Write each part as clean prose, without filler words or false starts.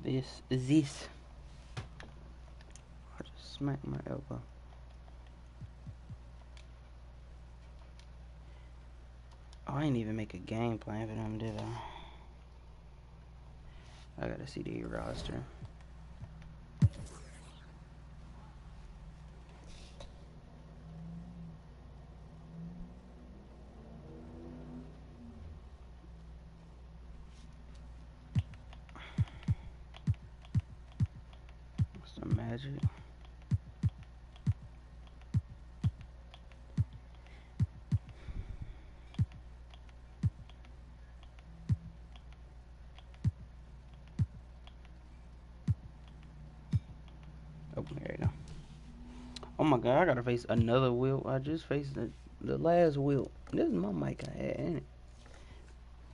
this. I just smacked my elbow. Oh, I didn't even make a game plan for them, did I? I gotta see the roster. Some Magic. Oh, there you go. Oh my god, I gotta face another Wilt. I just faced the last Wilt. This is my mic I had, ain't it?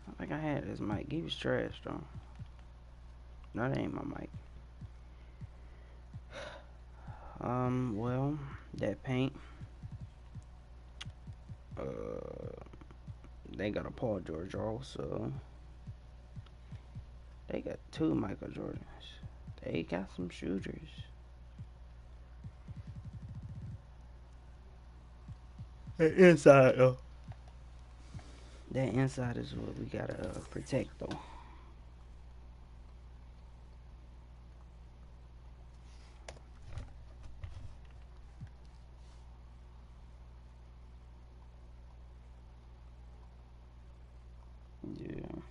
I think I had this mic. He was trash, though. No, that ain't my mic. Well, that paint. They got a Paul George also. They got 2 Michael Jordans. They got some shooters. That inside, though. That inside is what we gotta protect, though. Yeah.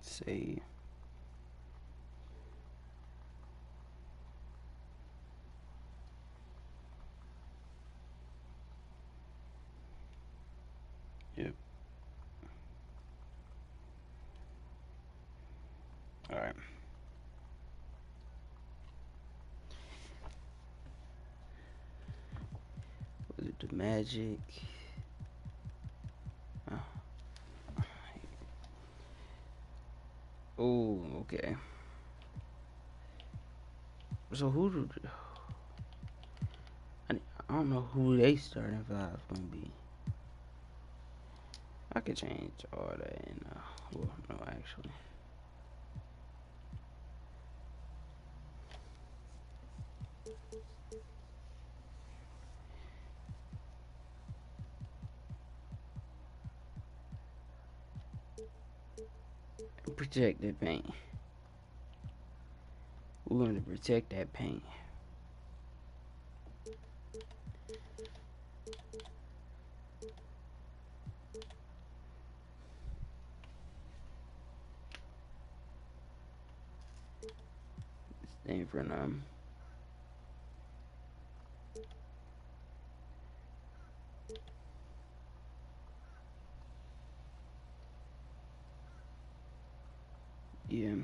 See. Yep. Alright. Was it the Magic? Oh, okay. So I don't know who they starting 5 gonna be. I could change all that and well, no, actually. Protect that paint. We're going to protect that paint. Stay in front of them. Yeah.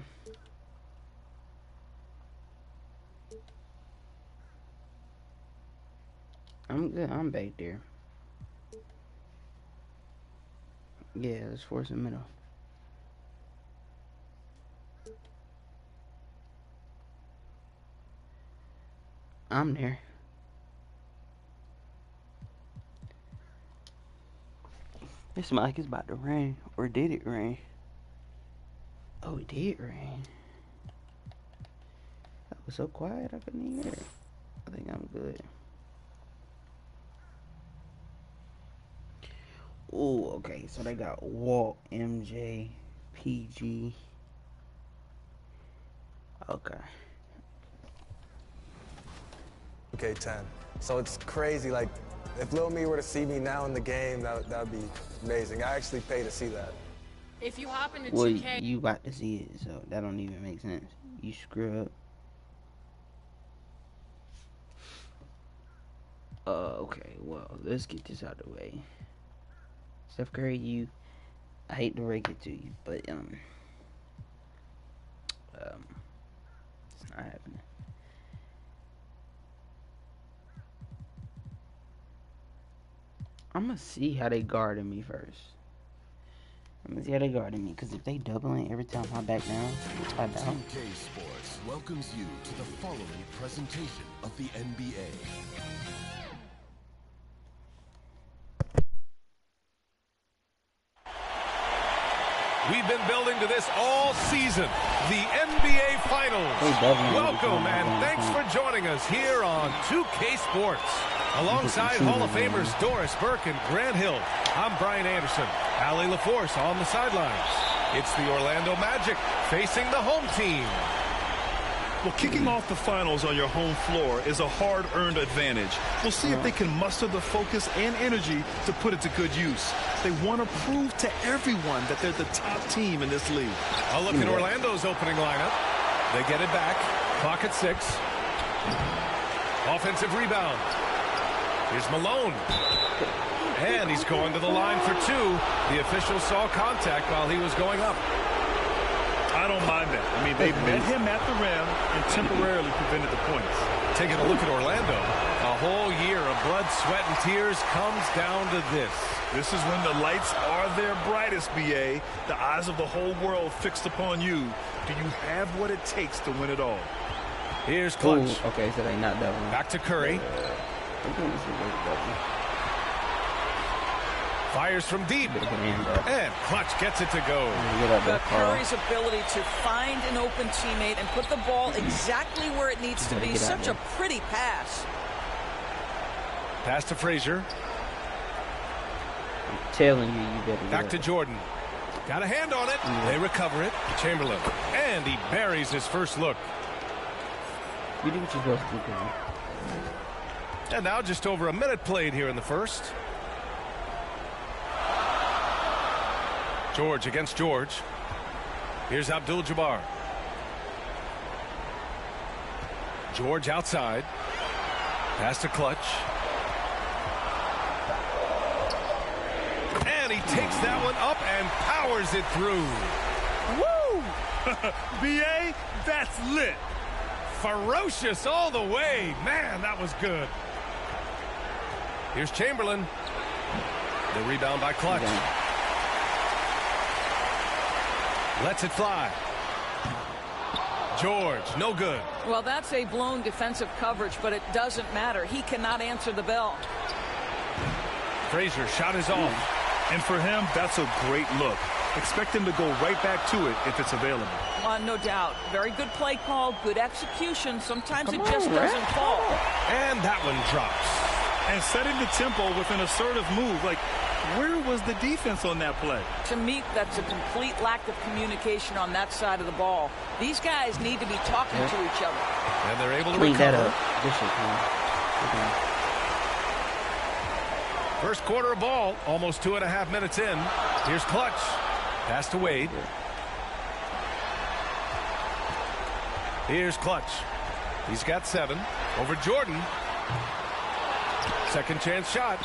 I'm good. I'm back there. Yeah, let's force the middle. I'm there. This mic is about to rain. Or did it rain? Oh, it did rain. That was so quiet I couldn't even hear it. I think I'm good. Oh, okay. So they got Walt, MJ, PG. Okay. Okay, 10. So it's crazy. Like, if Lil Me were to see me now in the game, that would be amazing. I actually pay to see that. If you hop into 2K... Well, you got to see it, so that don't even make sense. You screw up. Okay, well, let's get this out of the way. Steph Curry, I hate to break it to you, but, it's not happening. I'm gonna see how they guarded me first. I'm gonna see how they guarded me, because if they doubling every time I back down, I down. 2K Sports welcomes you to the following presentation of the NBA. We've been building to this all season, the NBA Finals. Welcome and thanks for joining us here on 2K Sports. Alongside Hall of Famers Doris Burke and Grant Hill, I'm Brian Anderson. Allie LaForce on the sidelines. It's the Orlando Magic facing the home team. Well, kicking off the finals on your home floor is a hard-earned advantage. We'll see if they can muster the focus and energy to put it to good use. They want to prove to everyone that they're the top team in this league. A look at Orlando's opening lineup. They get it back. Clock at 6. Offensive rebound. Here's Malone. And he's going to the line for 2. The official saw contact while he was going up. I don't mind that. I mean, they met him at the rim and temporarily prevented the points. Taking a look at Orlando. A whole year of blood, sweat, and tears comes down to this. This is when the lights are their brightest, BA. The eyes of the whole world fixed upon you. Do you have what it takes to win it all? Here's Clutch. Ooh, okay, so they not doubling. Back to Curry. Fires from deep. And Clutch gets it to go. But Curry's ability to find an open teammate and put the ball exactly where it needs to be. Such a pretty pass. Pass to Frazier. I'm telling you, you better. Back to Jordan. Got a hand on it. They recover it. Chamberlain. And he buries his first look. You do what you're supposed to do, girl. And now just over a minute played here in the first. George against George. Here's Abdul-Jabbar. George outside. Pass to Clutch. And he takes that one up and powers it through. Woo! BA, that's lit. Ferocious all the way. Man, that was good. Here's Chamberlain. The rebound by Clutch. Lets it fly. George, no good. Well, that's a blown defensive coverage, but it doesn't matter. He cannot answer the bell. Frazier shot is off. And for him, that's a great look. Expect him to go right back to it if it's available. No doubt. Very good play call, good execution. Sometimes it just doesn't fall. And that one drops. And setting the tempo with an assertive move. Like, where was the defense on that play? To me, that's a complete lack of communication on that side of the ball. These guys need to be talking to each other. And they're able to clean that recover. up. First quarter of ball, almost 2.5 minutes in. Here's Clutch. Pass to Wade. Here's Clutch. He's got 7. Over Jordan. Second chance shot.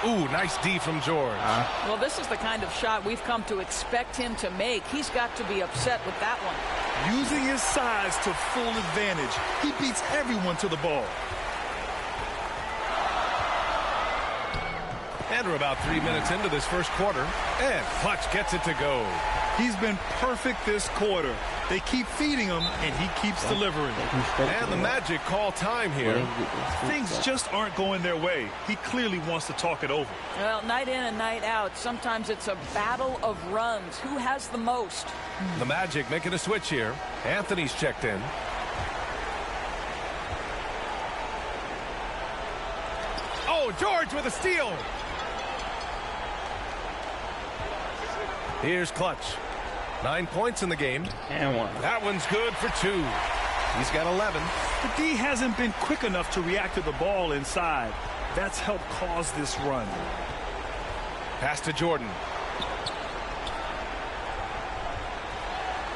Ooh, nice D from George. Well, this is the kind of shot we've come to expect him to make. He's got to be upset with that one. Using his size to full advantage. He beats everyone to the ball. And we're about 3 minutes into this first quarter. And Clutch gets it to go. He's been perfect this quarter. They keep feeding him, and he keeps delivering. And the Magic call time here. Things just aren't going their way. He clearly wants to talk it over. Well, night in and night out, sometimes it's a battle of runs. Who has the most? The Magic making a switch here. Anthony's checked in. Oh, George with a steal. Here's Clutch. 9 points in the game. And 1. That one's good for 2. He's got 11. The D hasn't been quick enough to react to the ball inside. That's helped cause this run. Pass to Jordan.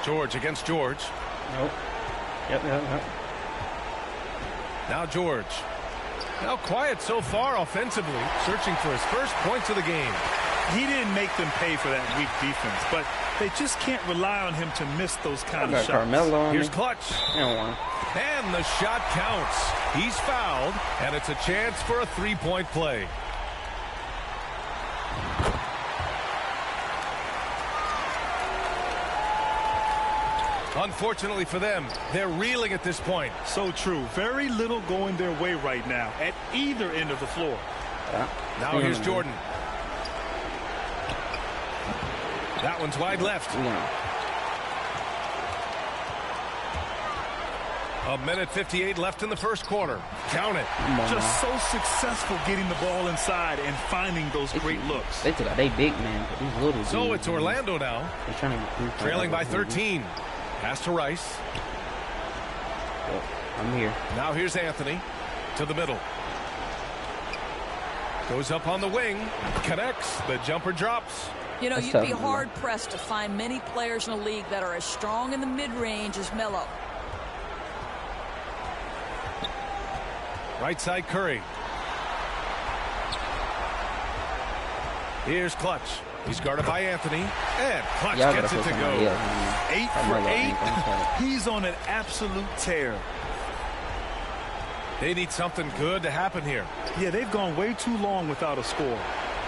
George against George. Nope. Yep. Now George. Now quiet so far offensively, searching for his first points of the game. He didn't make them pay for that weak defense, but they just can't rely on him to miss those kind of shots. Carmelo. Here's Clutch. And 1. And the shot counts. He's fouled, and it's a chance for a three-point play. Unfortunately for them, they're reeling at this point. So true. Very little going their way right now at either end of the floor. Now here's Jordan. That one's wide left. Yeah. 1:58 left in the first quarter. Count it. Just so successful getting the ball inside and finding those great looks. They took out they big man, but these little dudes. So it's Orlando now. They're trying to trailing by 13. Pass to Rice. Oh, I'm here. Now here's Anthony to the middle. Goes up on the wing. Connects. The jumper drops. You know, you'd be hard-pressed to find many players in the league that are as strong in the mid-range as Melo. Right side Curry. Here's Clutch. He's guarded by Anthony. And Clutch gets it to go. 8 for 8. He's on an absolute tear. They need something good to happen here. Yeah, they've gone way too long without a score.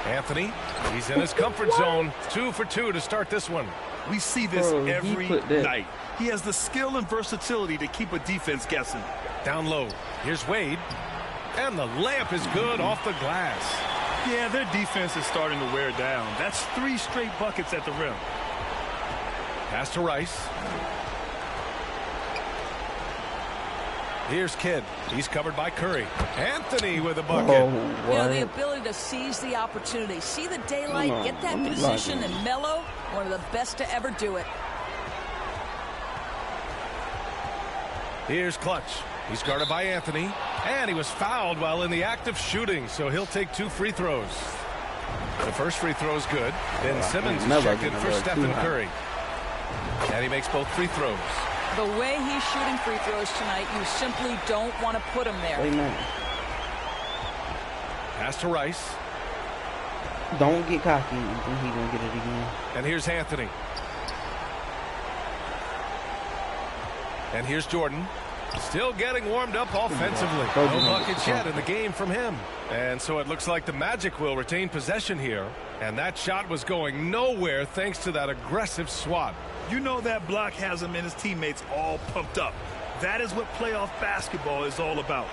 Anthony, he's in his comfort zone. 2 for 2 to start this one. We see this every night. He has the skill and versatility to keep a defense guessing. Down low. Here's Wade. And the layup is good off the glass. Yeah, their defense is starting to wear down. That's 3 straight buckets at the rim. Pass to Rice. Here's Kidd. He's covered by Curry. Anthony with a bucket. You know, the ability to seize the opportunity, see the daylight, get that position, and Melo, one of the best to ever do it. Here's Clutch. He's guarded by Anthony. And he was fouled while in the act of shooting, so he'll take 2 free throws. The first free throw is good. Then Simmons is checked in for Stephen Curry. And he makes both free throws. The way he's shooting free throws tonight, you simply don't want to put him there. Amen. Pass to Rice. Don't get cocky and think he's going to get it again. And here's Anthony. And here's Jordan. Still getting warmed up offensively. No buckets yet in the game from him. And so it looks like the Magic will retain possession here. And that shot was going nowhere thanks to that aggressive swat. You know that block has him and his teammates all pumped up. That is what playoff basketball is all about.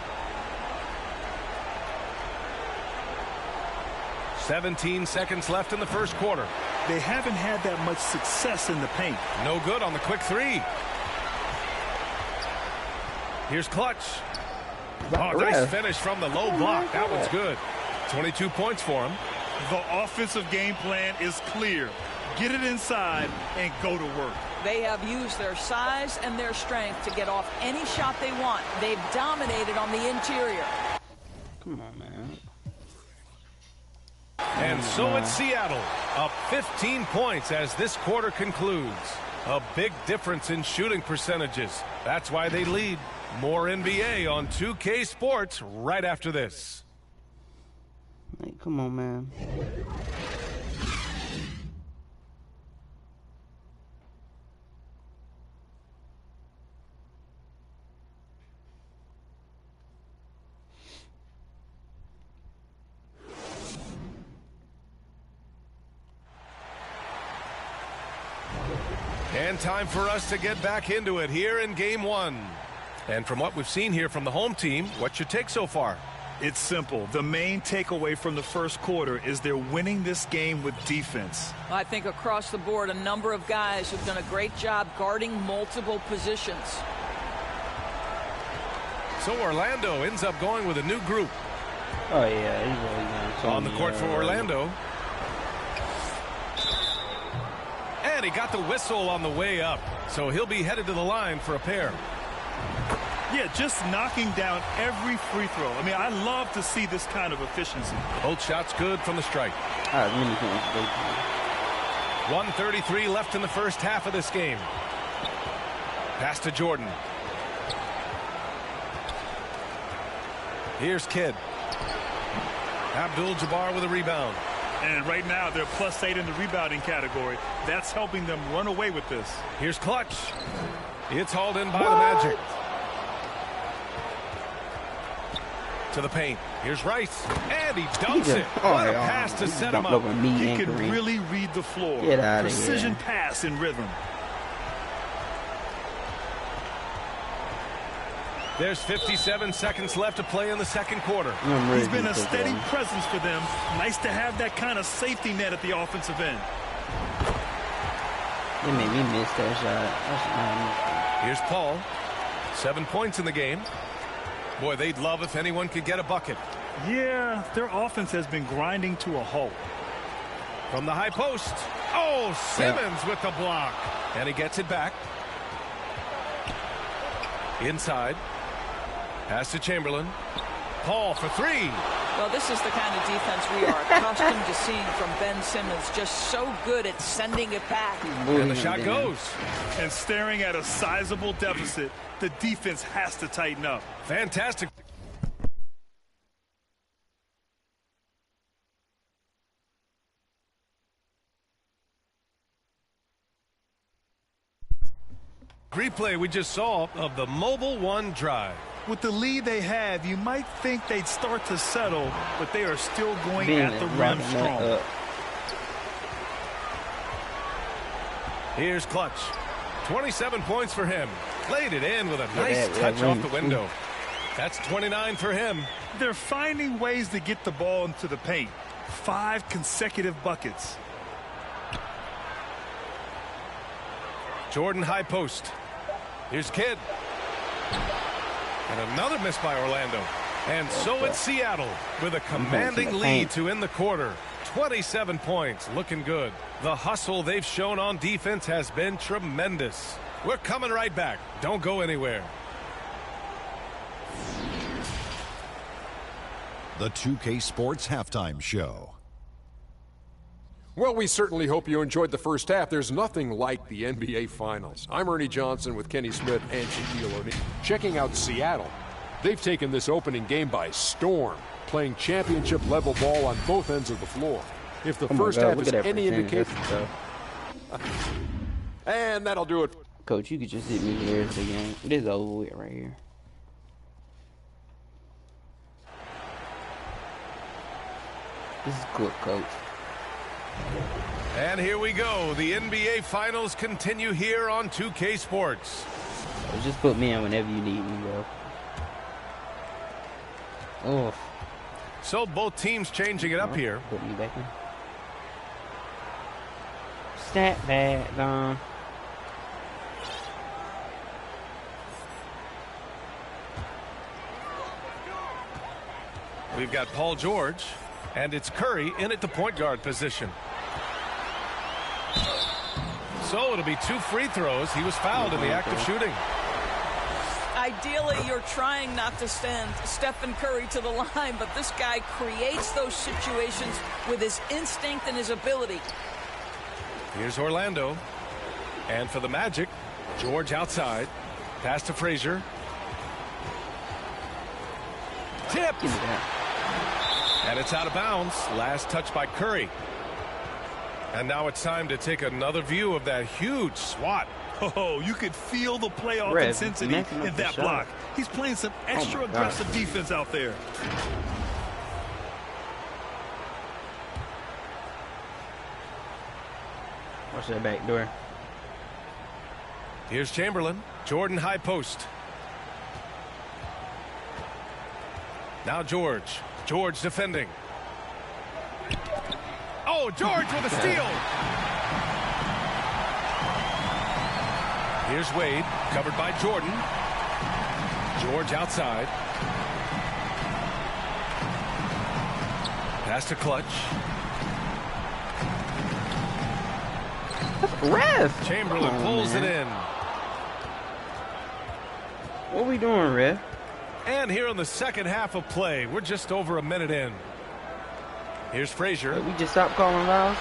17 seconds left in the first quarter. They haven't had that much success in the paint. No good on the quick 3. Here's Clutch. Oh, nice finish from the low block. That one's good. 22 points for him. The offensive game plan is clear. Get it inside and go to work. They have used their size and their strength to get off any shot they want. They've dominated on the interior. Come on, man. And so it's Seattle, up 15 points as this quarter concludes. A big difference in shooting percentages. That's why they lead. More NBA on 2K Sports right after this. Hey, come on, man. And time for us to get back into it here in Game 1. And from what we've seen here from the home team, what's your take so far? It's simple. The main takeaway from the first quarter is they're winning this game with defense. I think across the board, a number of guys have done a great job guarding multiple positions. So Orlando ends up going with a new group. Oh, yeah. He's really on the court for Orlando. And he got the whistle on the way up. So he'll be headed to the line for a pair. Yeah, just knocking down every free throw. I mean, I love to see this kind of efficiency. Both shots good from the strike. 1:33 left in the first half of this game. Pass to Jordan. Here's Kidd. Abdul-Jabbar with a rebound. And right now, they're +8 in the rebounding category. That's helping them run away with this. Here's Clutch. It's hauled in by the Magic. To the paint. Here's Rice. And he dunks it. What a pass to set him up. He could really read the floor. Get out of here. Precision pass in rhythm. There's 57 seconds left to play in the second quarter. He's been a steady presence for them. Nice to have that kind of safety net at the offensive end. It made me miss that shot. Here's Paul. 7 points in the game. Boy, they'd love if anyone could get a bucket. Yeah, their offense has been grinding to a halt. From the high post. Oh, Simmons with the block. And he gets it back. Inside. Pass to Chamberlain. Paul for three. Well, this is the kind of defense we are accustomed to seeing from Ben Simmons. Just so good at sending it back. And the shot goes. And staring at a sizable deficit, the defense has to tighten up. Fantastic. Replay we just saw of the Mobile One drive. With the lead they have, you might think they'd start to settle, but they are still going at the rim strong. Here's Clutch. 27 points for him. Laid it in with a nice touch off the window. That's 29 for him. They're finding ways to get the ball into the paint. 5 consecutive buckets. Jordan high post. Here's Kidd. And another miss by Orlando. And so it's Seattle with a commanding lead to end the quarter. 27 points, looking good. The hustle they've shown on defense has been tremendous. We're coming right back. Don't go anywhere. The 2K Sports Halftime Show. Well, we certainly hope you enjoyed the first half. There's nothing like the NBA Finals. I'm Ernie Johnson with Kenny Smith and Shaquille O'Neal. Checking out Seattle. They've taken this opening game by storm, playing championship-level ball on both ends of the floor. If the first half is any indication... And that'll do it. Coach, you could just hit me here at the game. It is over with right here. This is good, Coach. And here we go. The NBA Finals continue here on 2K Sports. So just put me in whenever you need me, bro. Oh. So both teams changing it up here. Put me back in. Stat back on. We've got Paul George, and it's Curry in at the point guard position. So it'll be 2 free throws. He was fouled in the act of shooting. Ideally, you're trying not to send Stephen Curry to the line, but this guy creates those situations with his instinct and his ability. Here's Orlando. And for the Magic, George outside. Pass to Frazier. Tip. And it's out of bounds. Last touch by Curry. And now it's time to take another view of that huge swat. Oh, you could feel the playoff intensity in that block. He's playing some extra aggressive defense out there. Watch that back door. Here's Chamberlain. Jordan high post. Now George. George defending. Oh, George with a steal. Here's Wade, covered by Jordan. George outside. Pass to Clutch. Ref! Chamberlain pulls it in. What are we doing, Ref? And here in the second half of play, we're just over a minute in. Here's Frazier. We just stopped calling fouls.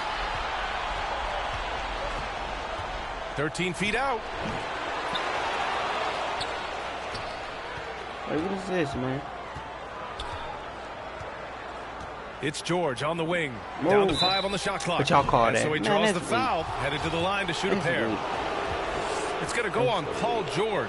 13 feet out. Hey, what is this, man? It's George on the wing. Whoa. Down to 5 on the shot clock. But y'all call that. So he draws the foul, headed to the line to shoot a pair. It's going to go on Paul George.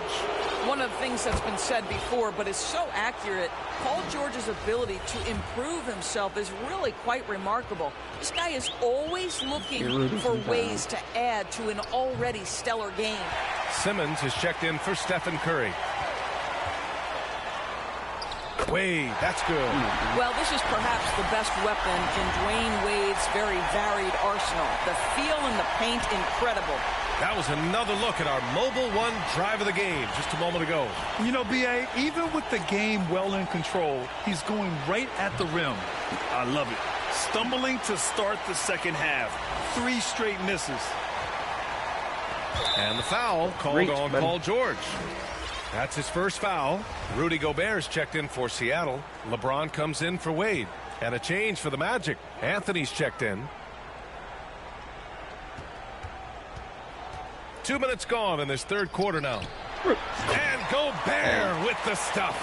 One of the things that's been said before, but is so accurate, Paul George's ability to improve himself is really quite remarkable. This guy is always looking for ways to add to an already stellar game. Simmons has checked in for Stephen Curry. Wade, that's good. Well, this is perhaps the best weapon in Dwayne Wade's very varied arsenal. The feel in the paint, incredible. That was another look at our Mobile One drive of the game just a moment ago. You know, B.A., even with the game well in control, he's going right at the rim. I love it. Stumbling to start the second half. 3 straight misses. And the foul called on Paul George. That's his first foul. Rudy Gobert's checked in for Seattle. LeBron comes in for Wade. And a change for the Magic. Anthony's checked in. 2 minutes gone in this third quarter now. And Gobert with the stuff.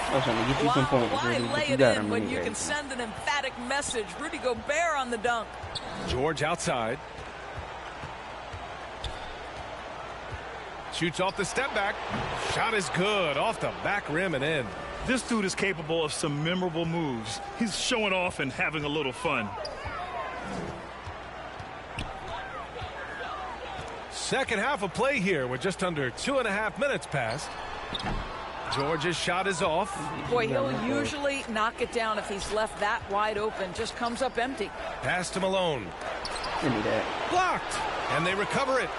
Why lay it in when you can send an emphatic message? Rudy Gobert on the dunk. George outside. Shoots off the step back. Shot is good. Off the back rim and in. This dude is capable of some memorable moves. He's showing off and having a little fun. Second half of play here with just under 2.5 minutes passed. George's shot is off. Boy, he'll usually knock it down if he's left that wide open. Just comes up empty. Pass to Malone. Blocked. And they recover it.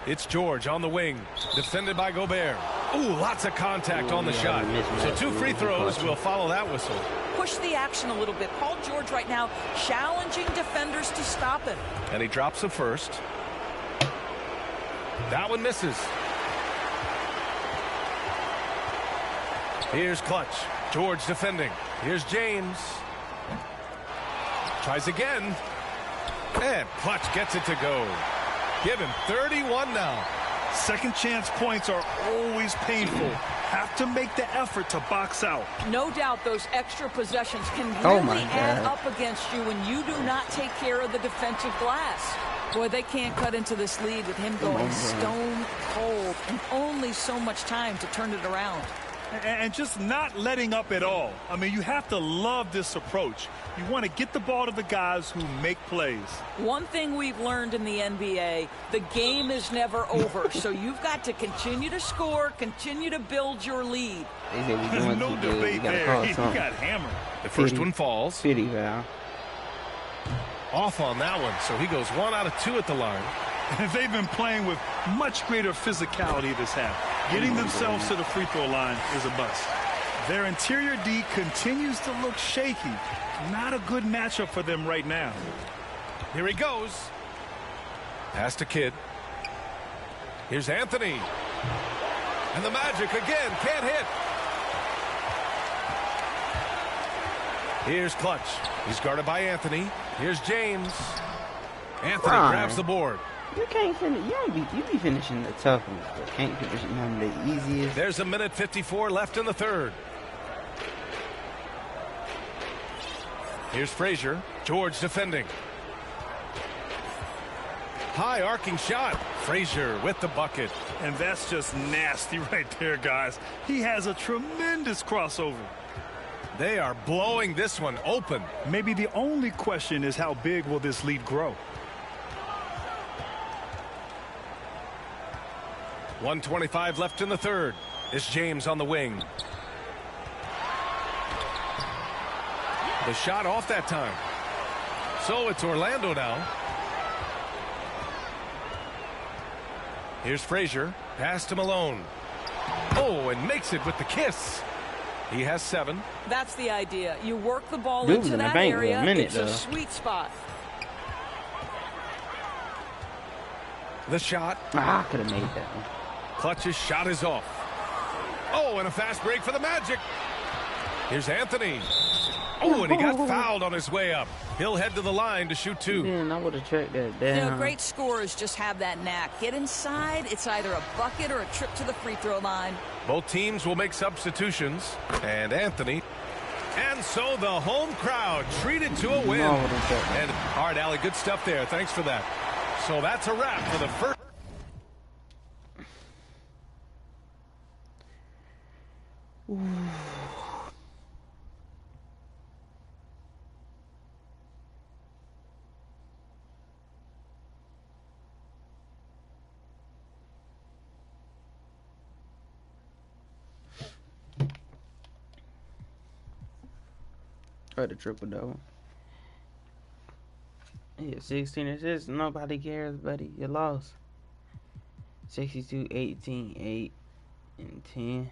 It's George on the wing. Defended by Gobert. Ooh, lots of contact on the shot. So 2 free throws will follow that whistle. Push the action a little bit. Paul George right now challenging defenders to stop him. And he drops the first. That one misses. Here's Clutch. George defending. Here's James. Tries again. And Clutch gets it to go. Give him 31 now. Second chance points are always painful. Have to make the effort to box out. No doubt those extra possessions can really add up against you when you do not take care of the defensive glass. Boy, they can't cut into this lead with him going stone cold and only so much time to turn it around. And just not letting up at all. I mean, you have to love this approach. You want to get the ball to the guys who make plays. One thing we've learned in the NBA, the game is never over. So you've got to continue to score, continue to build your lead. No debate there. He got hammered. The first one falls. Off on that one, so he goes 1 out of 2 at the line. They've been playing with much greater physicality this half. Getting themselves to the free throw line is a bust. Their interior D continues to look shaky. Not a good matchup for them right now. Here he goes. Pass to Kidd. Here's Anthony. And the Magic again can't hit. Here's Clutch. He's guarded by Anthony. Here's James. Anthony grabs the board. You can't finish. You be finishing the tough ones, but can't finish none of the easiest. There's a minute 54 left in the third. Here's Frazier. George defending. High arcing shot. Frazier with the bucket. And that's just nasty right there, guys. He has a tremendous crossover. They are blowing this one open. Maybe the only question is how big will this lead grow? 1:25 left in the third. It's James on the wing. The shot off that time. So it's Orlando now. Here's Frazier. Pass to Malone. Oh, and makes it with the kiss. He has 7. That's the idea. You work the ball into that area. It's a sweet spot. The shot. I could have made that one. Clutch's shot is off. Oh, and a fast break for the Magic. Here's Anthony. Oh, and he got fouled on his way up. He'll head to the line to shoot 2. Man, I would have checked that down. You know, great scorers just have that knack. Get inside. It's either a bucket or a trip to the free throw line. Both teams will make substitutions. And Anthony. And so the home crowd treated to a win. And all right, Allie, good stuff there. Thanks for that. So that's a wrap for the first. Or the triple double. Yeah, 16 assists. Nobody cares, buddy. You lost. 62, 18, 8, and 10.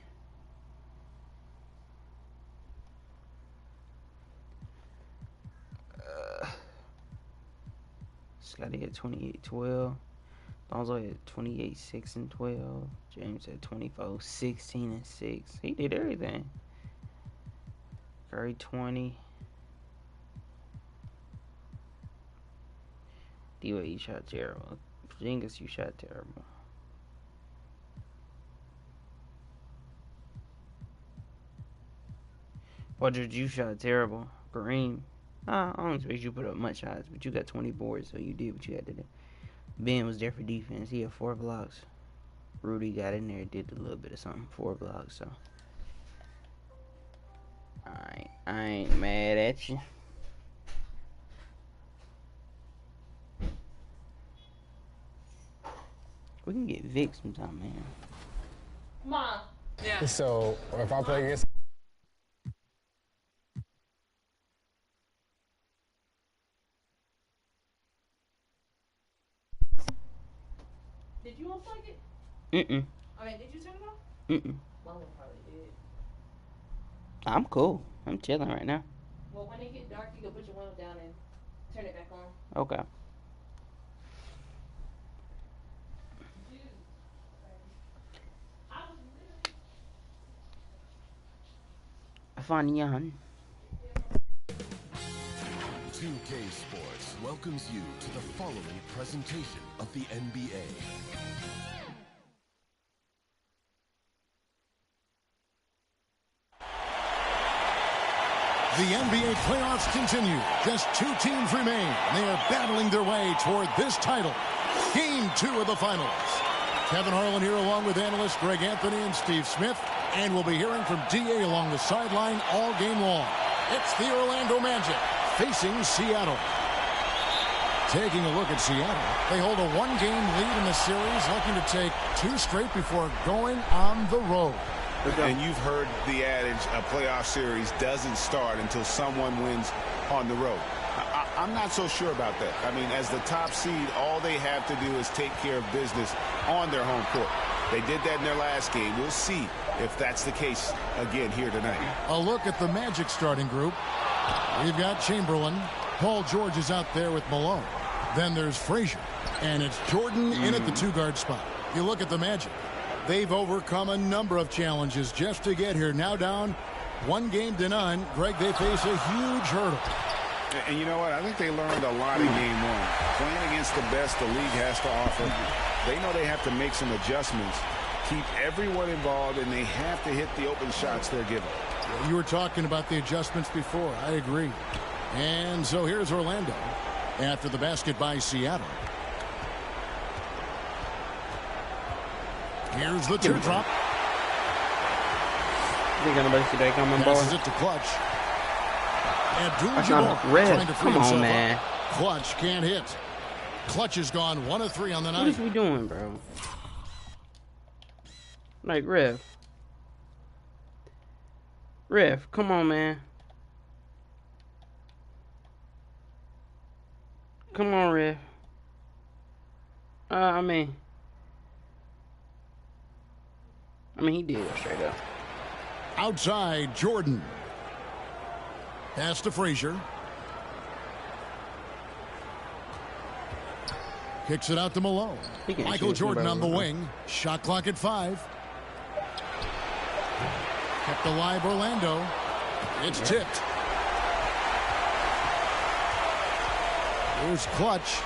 Scotty at 28, 12. Lonzo at 28, 6, and 12. James at 24, 16, and 6. He did everything. Curry 20. D-Wade, you shot terrible. Porzingis, you shot terrible. Wardridge, you shot terrible. Kareem, I don't expect you to put up much shots, but you got 20 boards, so you did what you had to do. Ben was there for defense. He had 4 blocks. Rudy got in there, did a little bit of something. 4 blocks, so. I ain't mad at you. We can get Vic sometime, man. Mom. Yeah. So if I play against. Did you unplug it? Mm-mm. I mean, did you turn it off? Mm-mm. Mama probably did. I'm cool. I'm chilling right now. Well, when it get dark, you can put your window down and turn it back on. Okay. Fun. 2K Sports welcomes you to the following presentation of the NBA. The NBA playoffs continue. Just 2 teams remain. They are battling their way toward this title. Game 2 of the finals. Kevin Harlan here along with analysts Greg Anthony and Steve Smith. And we'll be hearing from D.A. along the sideline all game long. It's the Orlando Magic facing Seattle. Taking a look at Seattle, they hold a 1-game lead in the series, looking to take 2 straight before going on the road. And you've heard the adage, a playoff series doesn't start until someone wins on the road. I'm not so sure about that. I mean, as the top seed, all they have to do is take care of business on their home court. They did that in their last game. We'll see if that's the case again here tonight. A look at the Magic starting group. We've got Chamberlain. Paul George is out there with Malone. Then there's Frazier. And it's Jordan in at the 2-guard spot. You look at the Magic. They've overcome a number of challenges just to get here. Now down 1-0. Greg, they face a huge hurdle. And you know what? I think they learned a lot in game 1. Playing against the best the league has to offer, they know they have to make some adjustments, keep everyone involved, and they have to hit the open shots they're given. You were talking about the adjustments before. I agree. And so here's Orlando after the basket by Seattle. Here's the teardrop. I think anybody see that coming, boy. Passes it to Clutch. That's not red. Come on, man. Up. Clutch can't hit. Clutch has gone 1 of 3 on the night. What is we doing, bro? Like, Ref, come on, man. Come on, Ref. I mean, he did it straight up. Outside, Jordan. Pass to Frazier. Kicks it out to Malone. Michael Jordan on the wing. Shot clock at 5. Kept alive Orlando. It's tipped. Here's Clutch.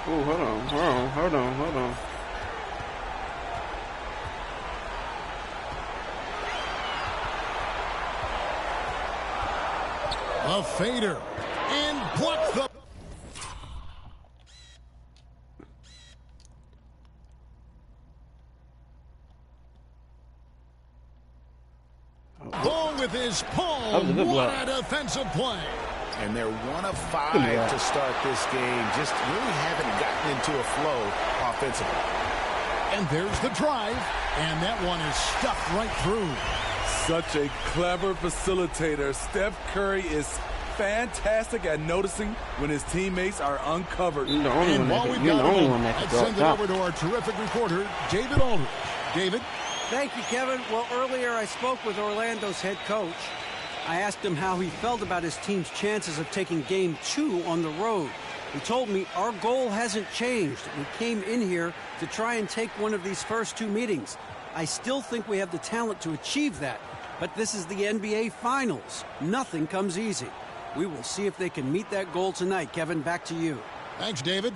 Oh, hold on. A fader. And blocked the... Ball with his palm. What a defensive play. And they're 1 of 5 to start this game. Just really haven't gotten into a flow offensively. And there's the drive. And that one is stuffed right through. Such a clever facilitator. Steph Curry is fantastic at noticing when his teammates are uncovered. And while we've got him, let's send it over to our terrific reporter, David Aldridge. David? Thank you, Kevin. Well, earlier I spoke with Orlando's head coach. I asked him how he felt about his team's chances of taking Game 2 on the road. He told me our goal hasn't changed. We came in here to try and take one of these first 2 meetings. I still think we have the talent to achieve that. But this is the NBA Finals. Nothing comes easy. We will see if they can meet that goal tonight. Kevin, back to you. Thanks, David.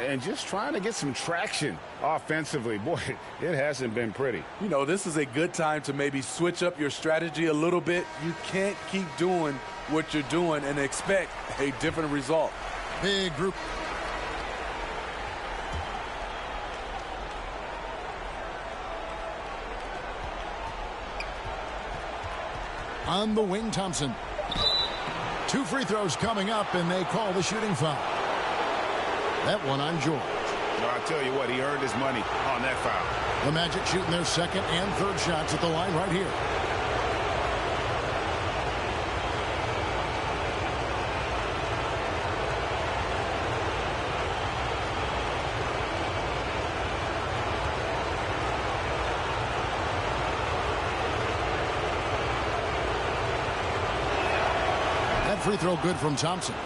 And just trying to get some traction offensively. Boy, it hasn't been pretty. You know, this is a good time to maybe switch up your strategy a little bit. You can't keep doing what you're doing and expect a different result. Big group. On the wing, Thompson. 2 free throws coming up, and they call the shooting foul. That one on George. Well, I'll tell you what, he earned his money on that foul. The Magic shooting their second and third shots at the line right here. That free throw good from Thompson.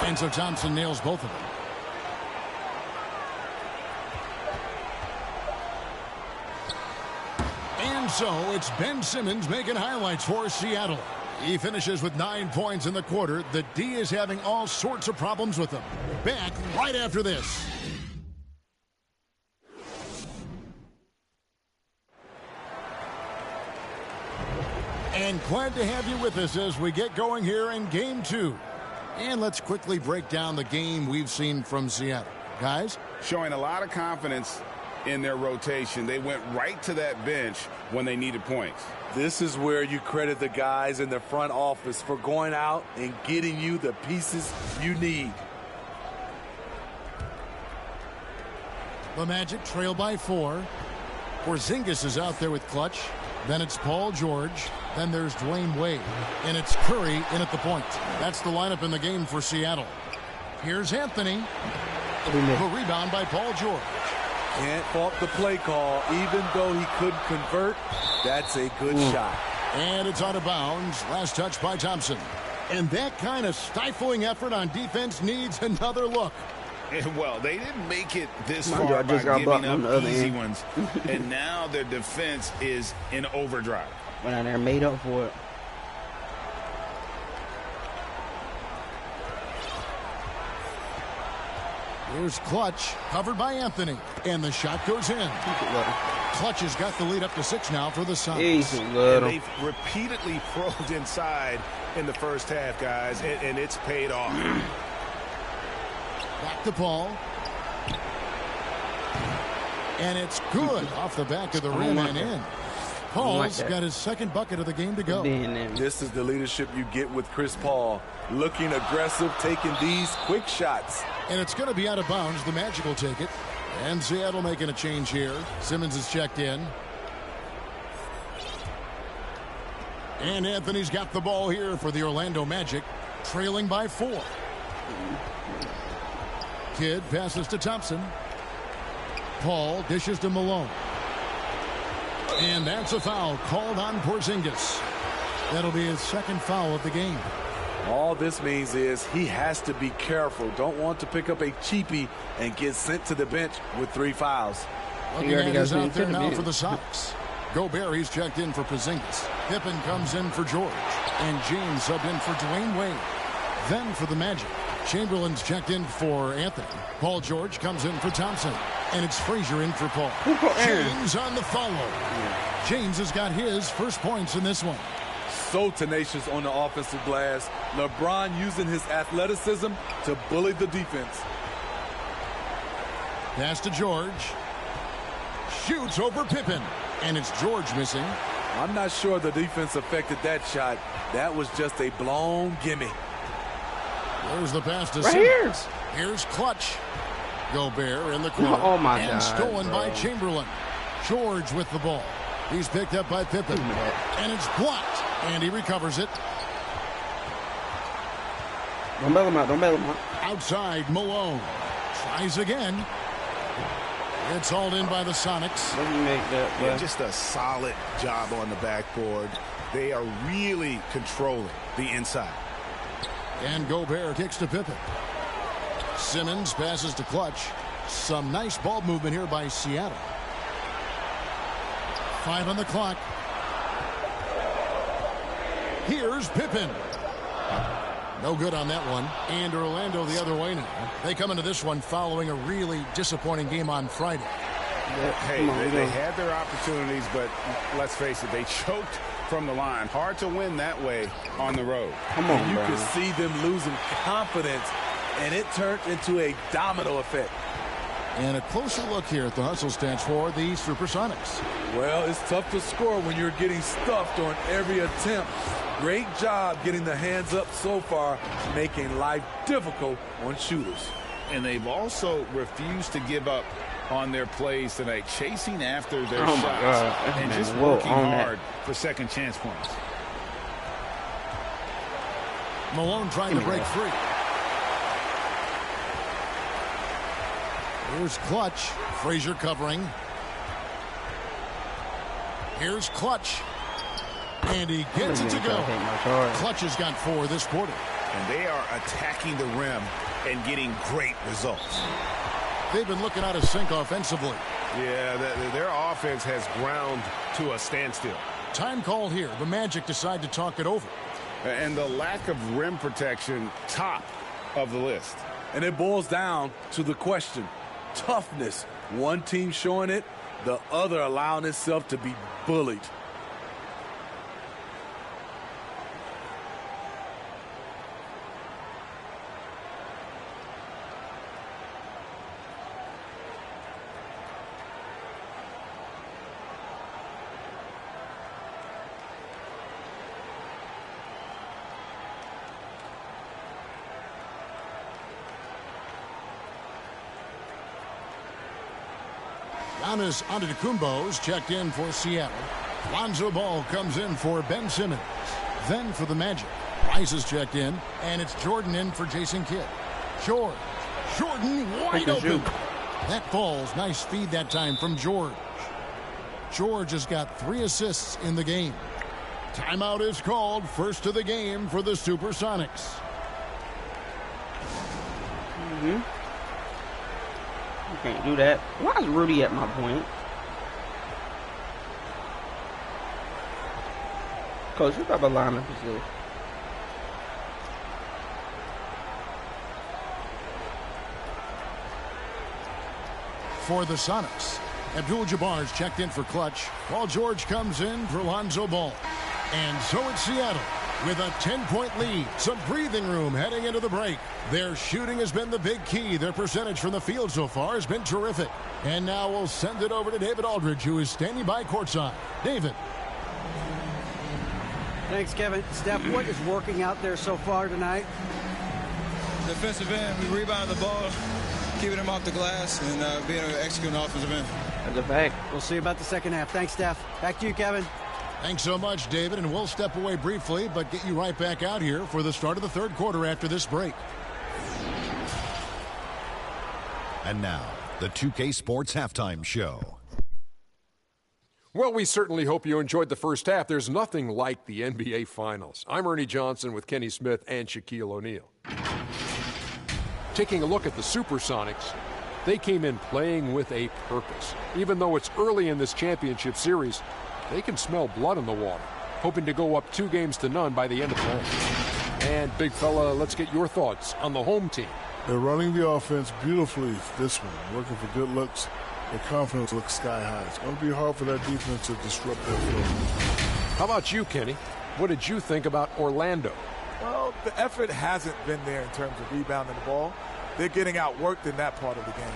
And so Thompson nails both of them. And so it's Ben Simmons making highlights for Seattle. He finishes with 9 points in the quarter. The D is having all sorts of problems with them. Back right after this. And glad to have you with us as we get going here in Game 2. And let's quickly break down the game we've seen from Seattle. Guys? Showing a lot of confidence in their rotation. They went right to that bench when they needed points. This is where you credit the guys in the front office for going out and getting you the pieces you need. The Magic trail by 4. Porzingis is out there with clutch. Then it's Paul George. Then there's Dwayne Wade. And it's Curry in at the point. That's the lineup in the game for Seattle. Here's Anthony. The rebound by Paul George. Can't fault the play call. Even though he couldn't convert, that's a good shot. And it's out of bounds. Last touch by Thompson. And that kind of stifling effort on defense needs another look. Well, they didn't make it this far by giving up easy ones. And now their defense is in overdrive. Went out there and made up for it. Here's Clutch, covered by Anthony. And the shot goes in. Clutch has got the lead up to 6 now for the Sonics. And they've repeatedly probed inside in the first half, guys, and it's paid off. Back to Paul. And it's good off the back of the rim and in. Paul's got his second bucket of the game to go. This is the leadership you get with Chris Paul. Looking aggressive, taking these quick shots. And it's going to be out of bounds. The Magic will take it. And Seattle making a change here. Simmons is checked in. And Anthony's got the ball here for the Orlando Magic, trailing by 4. Kidd passes to Thompson. Paul dishes to Malone. And that's a foul called on Porzingis. That'll be his second foul of the game. All this means is he has to be careful. Don't want to pick up a cheapie and get sent to the bench with 3 fouls. Looking at is out there now for the Sox. Gobert, he's checked in for Porzingis. Pippen comes in for George. And James subbed in for Dwayne Wade. Then for the Magic, Chamberlain's checked in for Anthony. Paul George comes in for Thompson. And it's Frazier in for Paul. James on the follow. James has got his first points in this one. So tenacious on the offensive glass. LeBron using his athleticism to bully the defense. Pass to George. Shoots over Pippen. And it's George missing. I'm not sure the defense affected that shot. That was just a blown gimme. There's the pass to Simmons. Here's Clutch. Gobert in the corner. Oh, my and God. Stolen bro. by Chamberlain. George with the ball. He's picked up by Pippen. And it's blocked. And he recovers it. Don't bail him out. Don't bail him out. Outside, Malone. Tries again. It's hauled in by the Sonics. Doesn't make that. Yeah, just a solid job on the backboard. They are really controlling the inside. And Gobert kicks to Pippen. Simmons passes to Clutch. Some nice ball movement here by Seattle. 5 on the clock. Here's Pippen. No good on that one. And Orlando the other way now. They come into this one following a really disappointing game on Friday. Hey, they had their opportunities, but let's face it, they choked from the line. Hard to win that way on the road. Come on, You bro. could see them losing confidence, and it turned into a domino effect. And a closer look here at the hustle stats for the Supersonics. Well, it's tough to score when you're getting stuffed on every attempt. Great job getting the hands up so far, making life difficult on shooters. And they've also refused to give up on their plays tonight, chasing after their Oh, my shots God. and Man, just whoa, working on that. hard for second chance points. Malone trying to break free. Here's Clutch. Frazier covering. Here's Clutch. And he gets it to go. Clutch has got 4 this quarter. And they are attacking the rim and getting great results. They've been looking out of sync offensively. Yeah, their offense has ground to a standstill. Time called here. The Magic decide to talk it over. And the lack of rim protection, top of the list. And it boils down to the question. Toughness. One team showing it, the other allowing itself to be bullied. Giannis Antetokounmpo's checked in for Seattle. Lonzo Ball comes in for Ben Simmons. Then for the Magic, Rice is checked in, and it's Jordan in for Jason Kidd. Jordan wide open. That falls. Nice feed that time from George. George has got 3 assists in the game. Timeout is called. First of the game for the Supersonics. You can't do that. Why is Rudy at my point? Coach, what type of lineup is this? For the Sonics, Abdul-Jabbar's checked in for Clutch, while George comes in for Lonzo Ball. And so it's Seattle with a 10-point lead. Some breathing room heading into the break. Their shooting has been the big key. Their percentage from the field so far has been terrific. And now we'll send it over to David Aldridge, who is standing by courtside. David. Thanks, Kevin. Steph, what is working out there so far tonight? Defensive end, we rebound the ball, keeping him off the glass, and being able to execute an offensive end. That's a fact. We'll see about the second half. Thanks, Steph. Back to you, Kevin. Thanks so much, David, and we'll step away briefly, but get you right back out here for the start of the third quarter after this break. And now, the 2K Sports Halftime Show. Well, we certainly hope you enjoyed the first half. There's nothing like the NBA Finals. I'm Ernie Johnson with Kenny Smith and Shaquille O'Neal. Taking a look at the Supersonics, they came in playing with a purpose. Even though it's early in this championship series, they can smell blood in the water, hoping to go up 2-0 by the end of the night. And, big fella, let's get your thoughts on the home team. They're running the offense beautifully this one, working for good looks. Their confidence looks sky high. It's going to be hard for that defense to disrupt their flow. How about you, Kenny? What did you think about Orlando? Well, the effort hasn't been there in terms of rebounding the ball. They're getting outworked in that part of the game.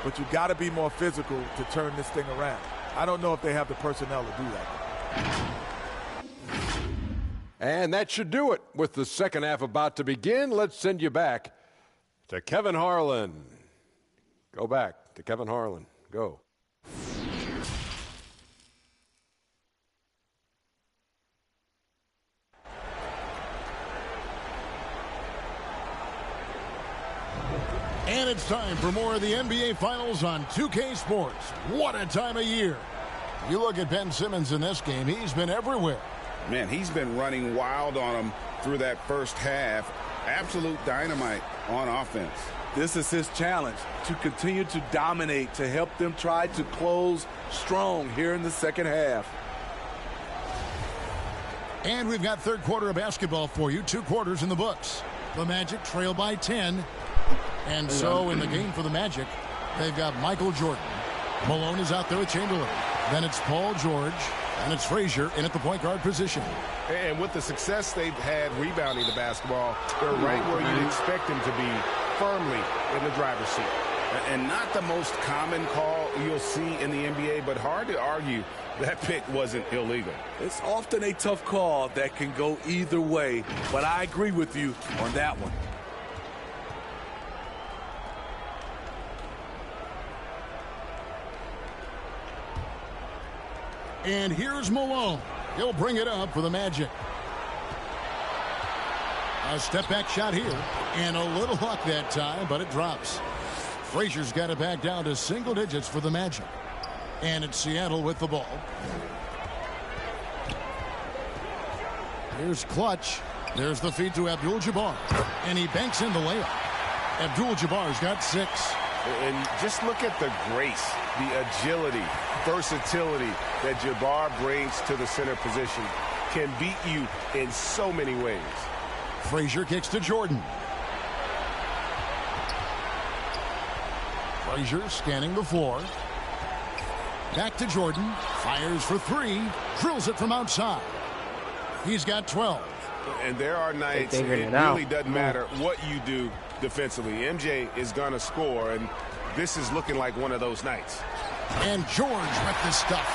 but you got to be more physical to turn this thing around. I don't know if they have the personnel to do that. And that should do it. With the second half about to begin, let's send you back to Kevin Harlan. Go back to Kevin Harlan. Go. And it's time for more of the NBA Finals on 2K Sports. What a time of year. You look at Ben Simmons in this game, he's been everywhere. Man, he's been running wild on them through that first half. Absolute dynamite on offense. This is his challenge, to continue to dominate, to help them try to close strong here in the second half. And we've got third quarter of basketball for you. 2 quarters in the books. The Magic trail by 10. And so in the game for the Magic, they've got Michael Jordan. Malone is out there with Chamberlain. Then it's Paul George. And it's Frazier in at the point guard position. And with the success they've had rebounding the basketball, they're right where you'd expect them to be, firmly in the driver's seat. And not the most common call you'll see in the NBA, but hard to argue that pick wasn't illegal. It's often a tough call that can go either way, but I agree with you on that one. And here's Malone. He'll bring it up for the Magic. A step-back shot here. And a little luck that time, but it drops. Frazier's got it back down to single digits for the Magic. And it's Seattle with the ball. Here's Clutch. There's the feed to Abdul-Jabbar. And he banks in the layup. Abdul-Jabbar's got 6. And just look at the grace, the agility, versatility that Jabbar brings to the center position. Can beat you in so many ways. Frazier kicks to Jordan. Frazier scanning the floor. Back to Jordan. Fires for 3. Drills it from outside. He's got 12. And there are nights it really doesn't matter what you do defensively. MJ is going to score, and this is looking like one of those nights. And George with the stuff.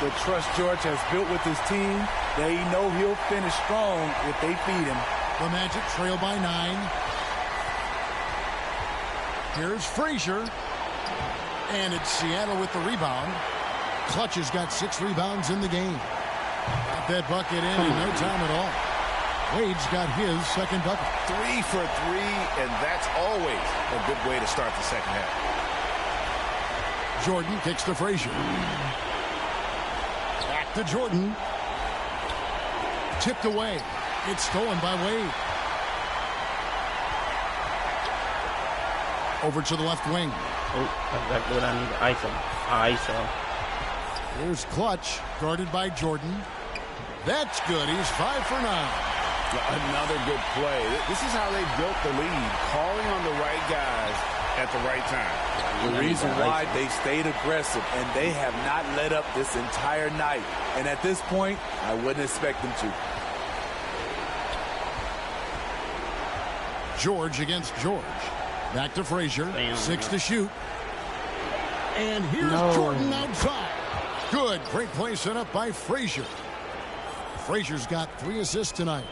The trust George has built with his team, they know he'll finish strong if they feed him. The Magic trail by 9. Here's Frazier. And it's Seattle with the rebound. Clutch has got 6 rebounds in the game. Got that bucket in no time at all. Wade's got his second bucket. 3 for 3, and that's always a good way to start the second half. Jordan kicks to Frazier. Back to Jordan. Tipped away. It's stolen by Wade. Over to the left wing. Oh, that's exactly what I need. ISO. Here's Clutch, guarded by Jordan. That's good. He's 5 for 9. Another good play. This is how they built the lead, calling on the right guys at the right time. The reason why they stayed aggressive, and they have not let up this entire night. And at this point, I wouldn't expect them to. George against George. Back to Frazier. 6 to shoot. And here's Jordan outside. Good. Great play set up by Frazier. Frazier's got 3 assists tonight.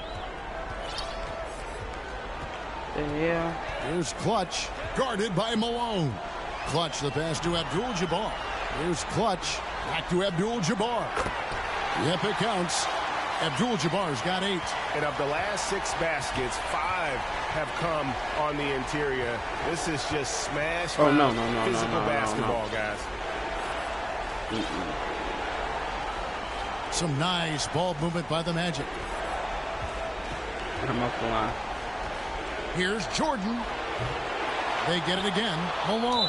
Yeah. Here's Clutch, guarded by Malone. Clutch the pass to Abdul-Jabbar. Here's Clutch, back to Abdul-Jabbar. Yep, it counts. Abdul-Jabbar's got 8. And of the last 6 baskets, 5 have come on the interior. This is just smash physical basketball, guys. Some nice ball movement by the Magic. I'm off the line. Here's Jordan. They get it again. Malone.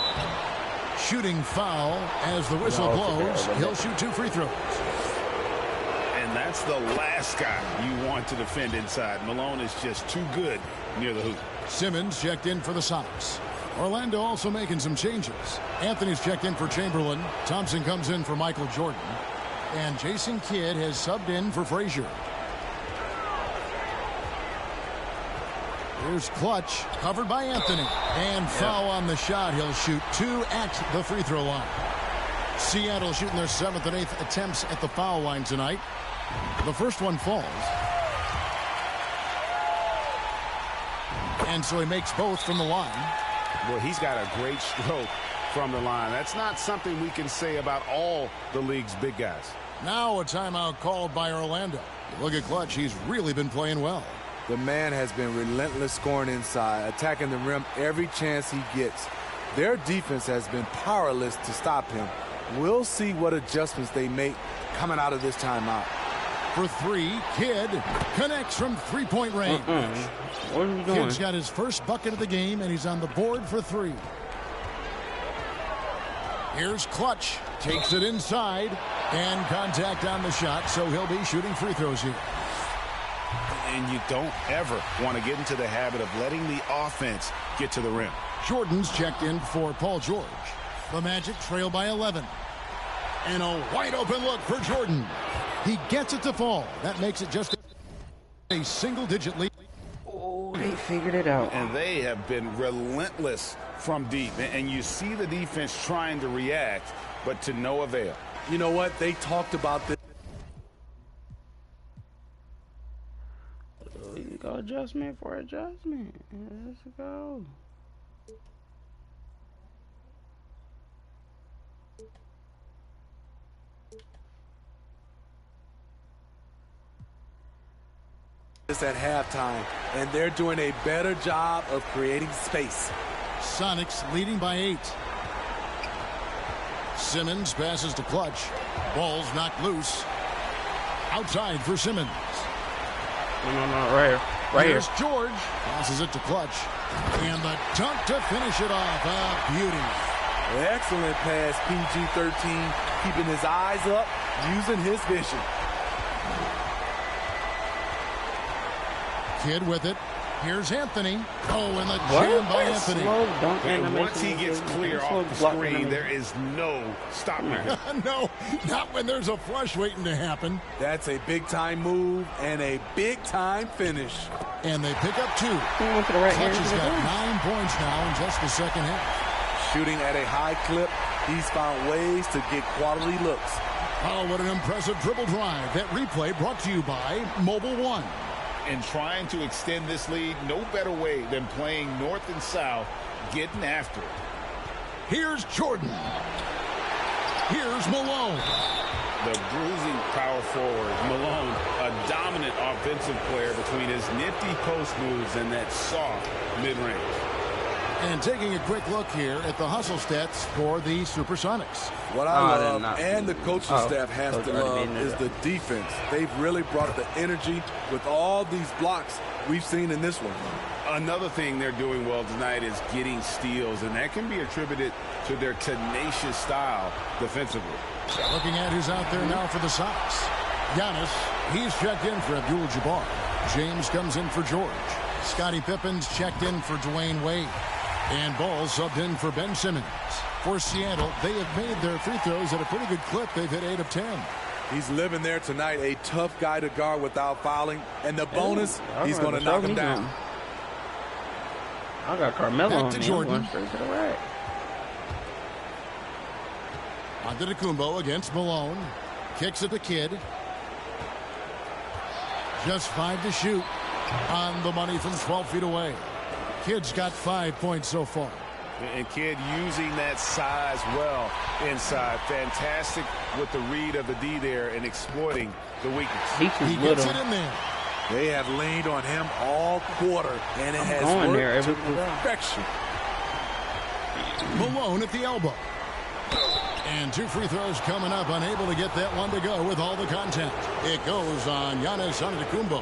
Shooting foul as the whistle blows. He'll shoot 2 free throws. And that's the last guy you want to defend inside. Malone is just too good near the hoop. Simmons checked in for the Sonics. Orlando also making some changes. Anthony's checked in for Chamberlain. Thompson comes in for Michael Jordan. And Jason Kidd has subbed in for Frazier. Here's Clutch, covered by Anthony. And foul on the shot. He'll shoot 2 at the free throw line. Seattle shooting their 7th and 8th attempts at the foul line tonight. The first one falls. And so he makes both from the line. Well, he's got a great stroke from the line. That's not something we can say about all the league's big guys. Now a timeout called by Orlando. Look at Clutch. He's really been playing well. The man has been relentless scoring inside, attacking the rim every chance he gets. Their defense has been powerless to stop him. We'll see what adjustments they make coming out of this timeout. For 3, Kidd connects from three-point range. What are you doing? Kidd's got his first bucket of the game, and he's on the board for 3. Here's Clutch. Takes it inside, and contact on the shot, so he'll be shooting free throws here. And you don't ever want to get into the habit of letting the offense get to the rim. Jordan's checked in for Paul George. The Magic trail by 11. And a wide-open look for Jordan. He gets it to fall. That makes it just a single-digit lead. Oh, they figured it out. And they have been relentless from deep. And you see the defense trying to react, but to no avail. You know what? They talked about this. You go adjustment for adjustment. Let's go. This at halftime, and they're doing a better job of creating space. Sonics leading by 8. Simmons passes to Clutch. Ball's knocked loose. Outside for Simmons. No, right here. Right Here's here. George. Passes it to Clutch. And the dunk to finish it off. A beauty. Excellent pass, PG-13, keeping his eyes up, using his vision. Kidd with it. Here's Anthony. Oh, and the jam by Anthony. And once he gets clear off the screen, there is no stopping him. No, not when there's a flush waiting to happen. That's a big-time move and a big-time finish. And they pick up 2. Clutch has got 9 points now in just the second half. Shooting at a high clip, he's found ways to get quality looks. Oh, what an impressive dribble drive. That replay brought to you by Mobile One. And trying to extend this lead, no better way than playing north and south, getting after it. Here's Jordan. Here's Malone. The bruising power forward, Malone, a dominant offensive player between his nifty post moves and that soft mid-range. And taking a quick look here at the hustle stats for the Supersonics. What I love, and the coaching staff has to love, is the defense. They've really brought the energy with all these blocks we've seen in this one. Another thing they're doing well tonight is getting steals, and that can be attributed to their tenacious style defensively. Looking at who's out there now for the Sox. Giannis, he's checked in for Abdul-Jabbar. James comes in for George. Scottie Pippen's checked in for Dwayne Wade. And Ball subbed in for Ben Simmons. For Seattle, they have made their free throws at a pretty good clip. They've hit 8 of 10. He's living there tonight, a tough guy to guard without fouling. And the bonus, he's going to knock him down. I got Carmelo back to Jordan. Right. Antetokounmpo against Malone. Kicks it to Kidd. Just 5 to shoot. On the money from 12 feet away. Kidd's got 5 points so far. And Kidd using that size well inside. Fantastic with the read of the D there and exploiting the weakness. He gets it in there. They have leaned on him all quarter, and it has worked to perfection. Malone at the elbow. And 2 free throws coming up, unable to get that one to go with all the contact. It goes on Giannis Antetokounmpo.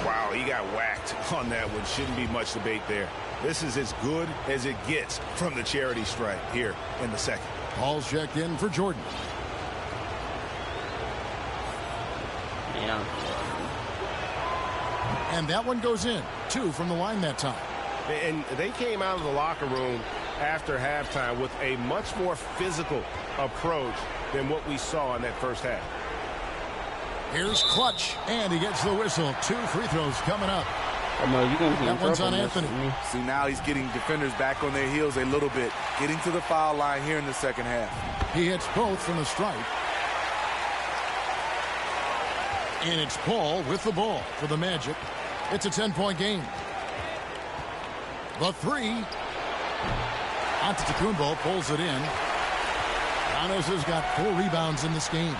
Wow, he got whacked on that one. Shouldn't be much debate there. This is as good as it gets from the charity stripe here in the second. Paul's checked in for Jordan. Yeah. And that one goes in. 2 from the line that time. And they came out of the locker room after halftime with a much more physical approach than what we saw in that first half. Here's Clutch, and he gets the whistle. 2 free throws coming up. No, you gonna be that one's on Anthony. See, now he's getting defenders back on their heels a little bit, getting to the foul line here in the second half. He hits both from the stripe. And it's Paul with the ball for the Magic. It's a 10-point game. The three. Antetokounmpo pulls it in. Giannis has got 4 rebounds in this game.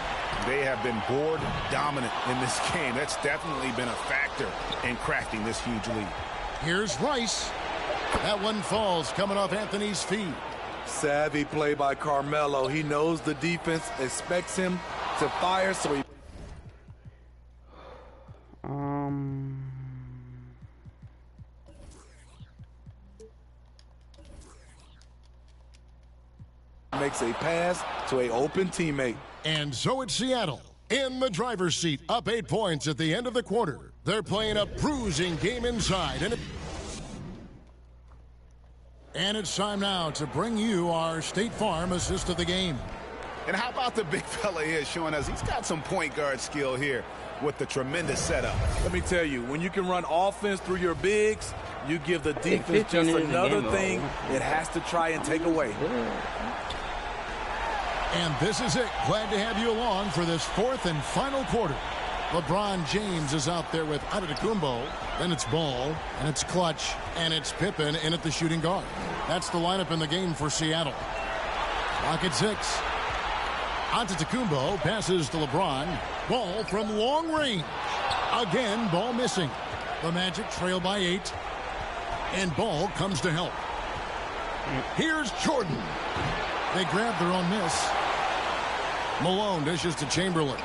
They have been board dominant in this game. That's definitely been a factor in crafting this huge lead. Here's Rice. That one falls coming off Anthony's feet. Savvy play by Carmelo. He knows the defense expects him to fire, so he makes a pass to an open teammate. And so it's Seattle in the driver's seat, up 8 points at the end of the quarter. They're playing a bruising game inside. And it's time now to bring you our State Farm assist of the game. And how about the big fella here showing us he's got some point guard skill here with the tremendous setup. Let me tell you, when you can run offense through your bigs, you give the defense just another thing it has to try and take away. And this is it. Glad to have you along for this 4th and final quarter. LeBron James is out there with Antetokounmpo. Then it's Ball, and it's Clutch, and it's Pippen in at the shooting guard. That's the lineup in the game for Seattle. Clock at 6. Antetokounmpo passes to LeBron. Ball from long range. Again, Ball missing. The Magic trail by 8. And Ball comes to help. Here's Jordan. They grab their own miss. Malone dishes to Chamberlain.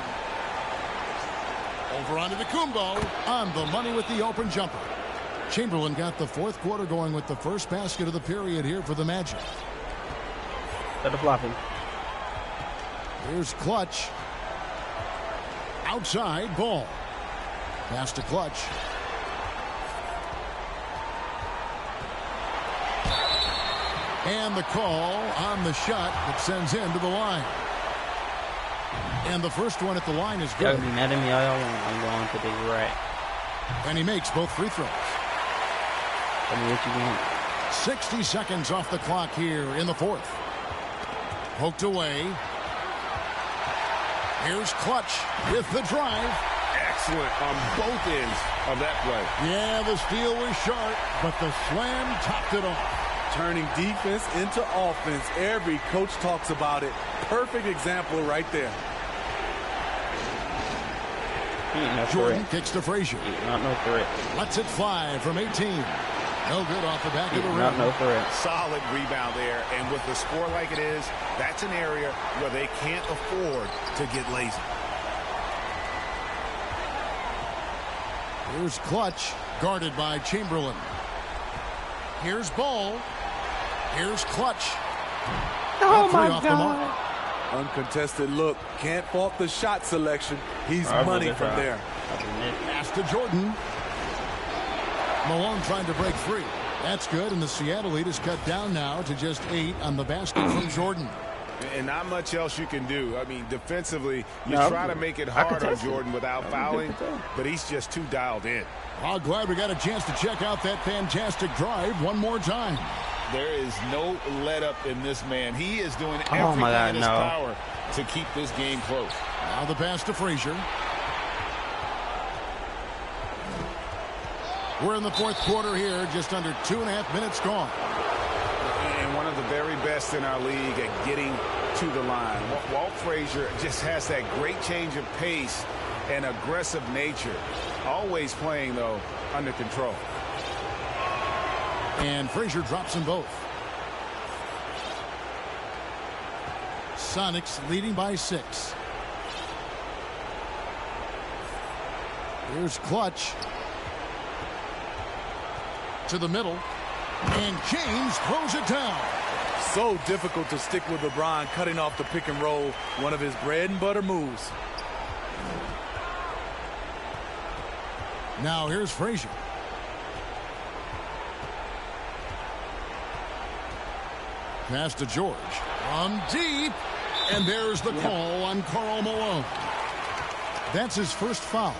Over onto Antetokounmpo. On the money with the open jumper. Chamberlain got the 4th quarter going with the first basket of the period here for the Magic. Set the flopping. Here's Clutch. Outside, Ball. Pass to Clutch. And the call on the shot that sends him to the line. And the first one at the line is good. Y'all be mad at me all y'all want. I'm going to the rack. And he makes both free throws. Tell me what you want. 60 seconds off the clock here in the 4th. Poked away. Here's Clutch with the drive. Excellent on both ends of that play. Yeah, the steal was sharp, but the slam topped it off. Turning defense into offense. Every coach talks about it. Perfect example right there. Jordan kicks to Frazier. Not no threat. Lets it fly from 18. No good off the back of the rim. Not no threat. Solid rebound there. And with the score like it is, that's an area where they can't afford to get lazy. Here's Clutch, guarded by Chamberlain. Here's Ball. Here's Clutch. Oh my off the mark. Uncontested look. Can't fault the shot selection. He's money from there. Pass to Jordan. Malone trying to break free. That's good, and the Seattle lead is cut down now to just 8 on the basket from Jordan. And not much else you can do. I mean, defensively, you try to make it hard on Jordan without fouling, but he's just too dialed in. Oh, glad we got a chance to check out that fantastic drive one more time. There is no let up in this man. He is doing everything in his power to keep this game close. Now the pass to Frazier. We're in the 4th quarter here, just under 2.5 minutes gone. And one of the very best in our league at getting to the line. Walt Frazier just has that great change of pace and aggressive nature. Always playing, though, under control. And Frazier drops them both. Sonics leading by 6. Here's Clutch. To the middle. And James throws it down. So difficult to stick with LeBron, cutting off the pick and roll. One of his bread and butter moves. Now here's Frazier. Pass to George. From deep. And there's the call on Karl Malone. That's his first foul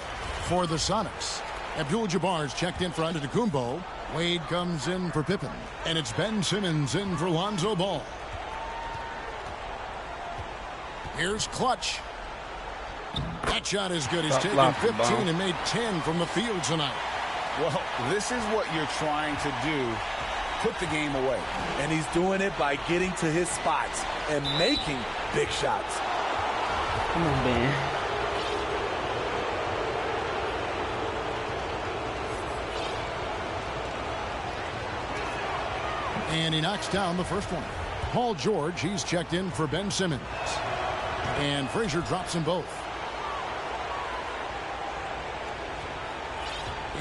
for the Sonics. Abdul-Jabbar's checked in for Antetokounmpo. Wade comes in for Pippen. And it's Ben Simmons in for Lonzo Ball. Here's Clutch. That shot is good. He's taken 15 and made 10 from the field tonight. Well, this is what you're trying to do. Put the game away. And he's doing it by getting to his spots and making big shots. Come on, Ben. And he knocks down the first one. Paul George, he's checked in for Ben Simmons. And Frazier drops them both.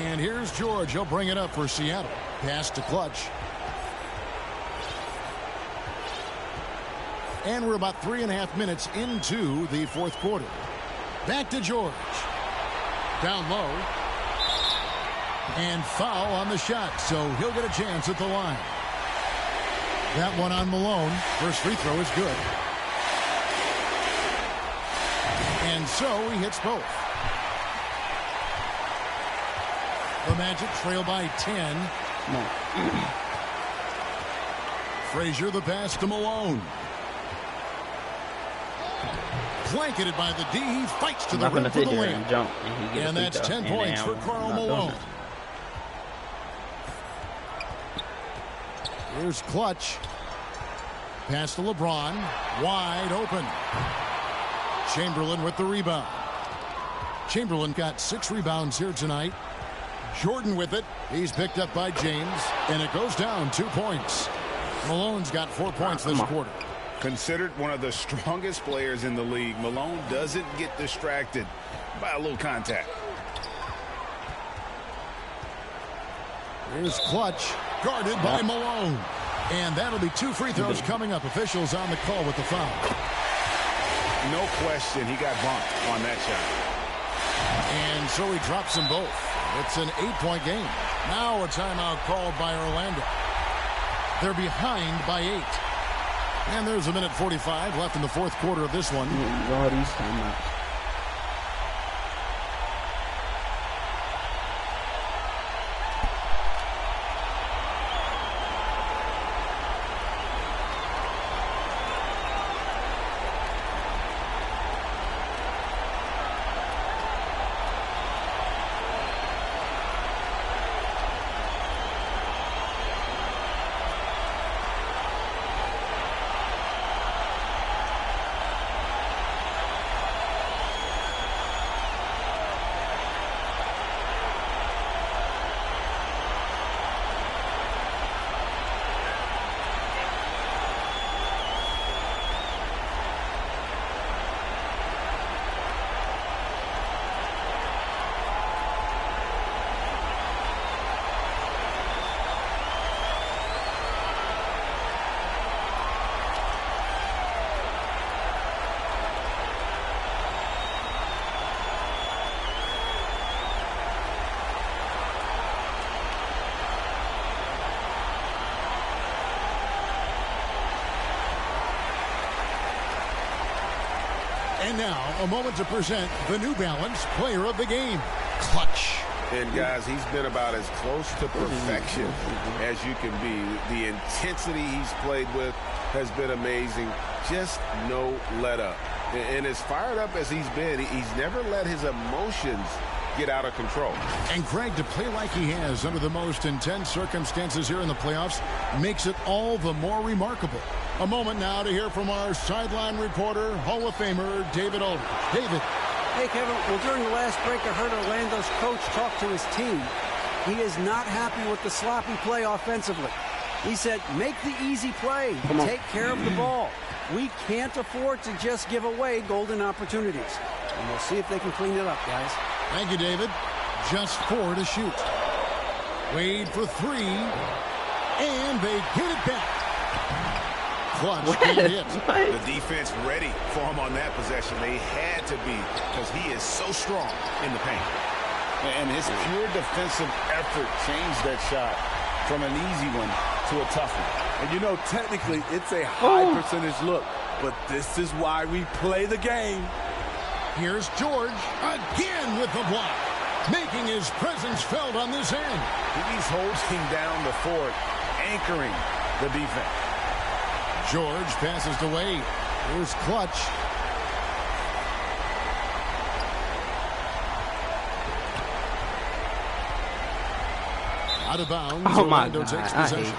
And here's George. He'll bring it up for Seattle. Pass to Clutch. And we're about 3.5 minutes into the fourth quarter. Back to George. Down low. And foul on the shot, so he'll get a chance at the line. That one on Malone. First free throw is good. And so he hits both. The Magic trail by 10. No. Frazier the pass to Malone. Blanketed by the D. He fights to the rim for the win. And that's 10 points for Karl Malone. Here's Clutch. Pass to LeBron. Wide open. Chamberlain with the rebound. Chamberlain got 6 rebounds here tonight. Jordan with it. He's picked up by James. And it goes down 2 points. Malone's got 4 points this quarter. Considered one of the strongest players in the league, Malone doesn't get distracted by a little contact. Here's Clutch, guarded by Malone. And that'll be 2 free throws coming up. Officials on the call with the foul. No question, he got bumped on that shot. And so he drops them both. It's an 8-point game. Now a timeout called by Orlando. They're behind by 8. And there's 1:45 left in the fourth quarter of this one. All these timeouts. And now, a moment to present the New Balance Player of the Game, Clutch. And, guys, he's been about as close to perfection as you can be. The intensity he's played with has been amazing. Just no let up. And as fired up as he's been, he's never let his emotions get out of control. And Craig, to play like he has under the most intense circumstances here in the playoffs makes it all the more remarkable. A moment now to hear from our sideline reporter, Hall of Famer David Aldridge. David. Hey, Kevin. Well, during the last break, I heard Orlando's coach talk to his team. He is not happy with the sloppy play offensively. He said, make the easy play. Take care of the ball. We can't afford to just give away golden opportunities. And we'll see if they can clean it up, guys. Thank you, David. Just 4 to shoot. Wade for 3. And they get it back. Clutch can't hit. The defense ready for him on that possession. They had to be because he is so strong in the paint. And his pure defensive effort changed that shot from an easy one to a tough one. And you know, technically, it's a high percentage look, but this is why we play the game. Here's George again with the block. Making getting his presence felt on this end. He's holding down the fort, anchoring the defense. George passes to Wade. Here's Clutch. Out of bounds. Oh my Orlando God, takes I possession. hate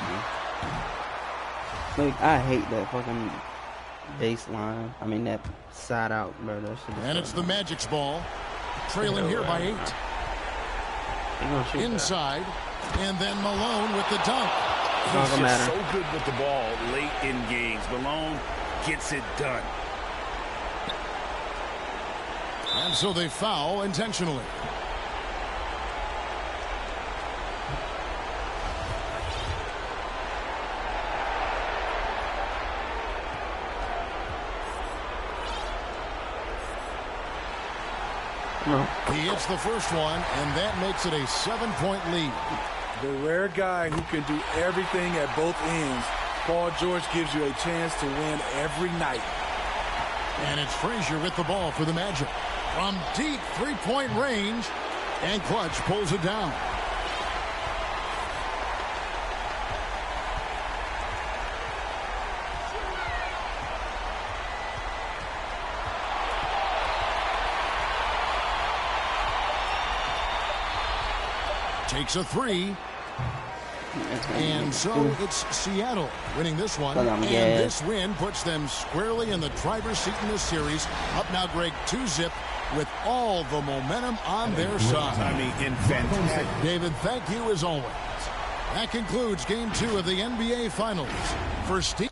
you. Like, I hate that fucking baseline. I mean, that side out, bro. That shit is And it's the Magic's ball. Trailing here by 8. Inside. And then Malone with the dunk. He's just so good with the ball late in games. Malone gets it done. And so they foul intentionally. He hits the first one, and that makes it a 7-point lead. The rare guy who can do everything at both ends. Paul George gives you a chance to win every night. And it's Frazier with the ball for the Magic. From deep three-point range, and Clutch pulls it down. Takes a three. And so it's Seattle winning this one. And this win puts them squarely in the driver's seat in this series. Up now, Greg, 2-zip with all the momentum on their side. I mean, in fantastic. David, thank you as always. That concludes Game 2 of the NBA Finals. For Steve.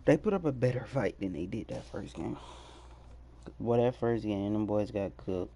They put up a better fight than they did that first game. Well, that first game, them boys got cooked.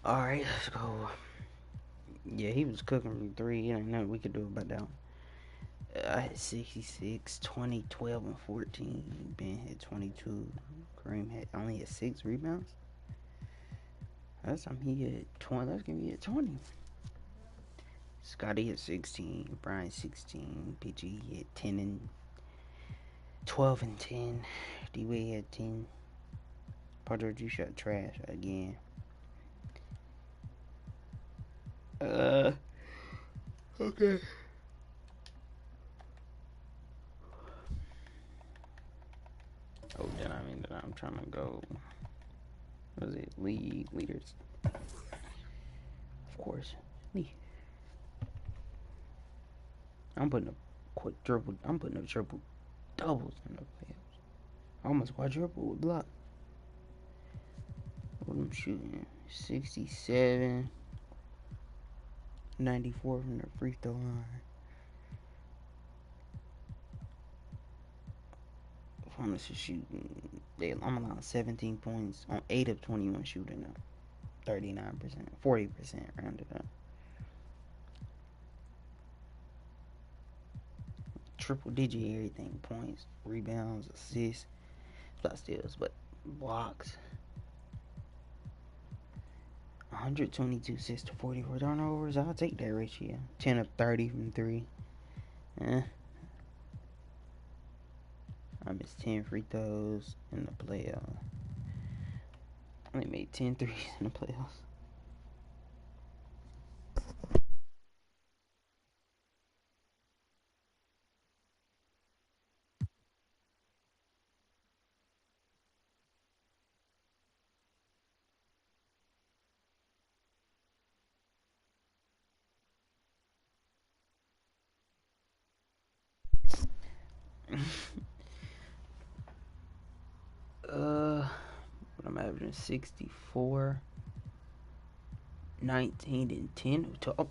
Alright, let's go. Yeah, he was cooking from 3. Ain't nothing we could do about that one. I had 66, 20, 12, and 14. Ben had 22. Kareem had only had 6 rebounds. Last time he had 20. Let's give me at 20. Scotty had 16. Brian 16. PG had 10 and 12 and 10. D-Wade had 10. Paul George, you shot trash again. Okay. Oh, then I mean that I'm trying to go. What is it? League leaders. Of course. Me. I'm putting up quadruple. I'm putting up triple doubles in the playoffs. Almost quadruple block. What I'm shooting? 67. 94 from the free throw line. If I'm just shooting, I'm allowed 17 points on 8 of 21 shooting now. 39%, 40% rounded up. Triple digit everything, points, rebounds, assists, not steals, but blocks. 122 assists to 44 turnovers. I'll take that ratio. 10 of 30 from 3. I missed 10 free throws in the playoffs. I only made 10 threes in the playoffs. What I'm averaging 64, 19, and 10. A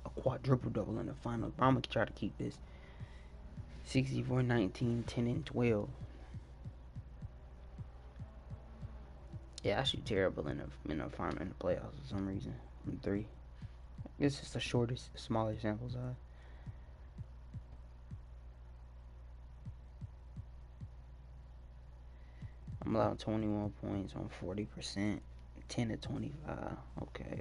quadruple double in the finals. But I'm gonna try to keep this 64, 19, 10, and 12. Yeah, I shoot terrible in the playoffs for some reason. From 3. It's just the shortest, smaller sample size. I'm allowed 21 points on 40%, 10 to 25. Okay.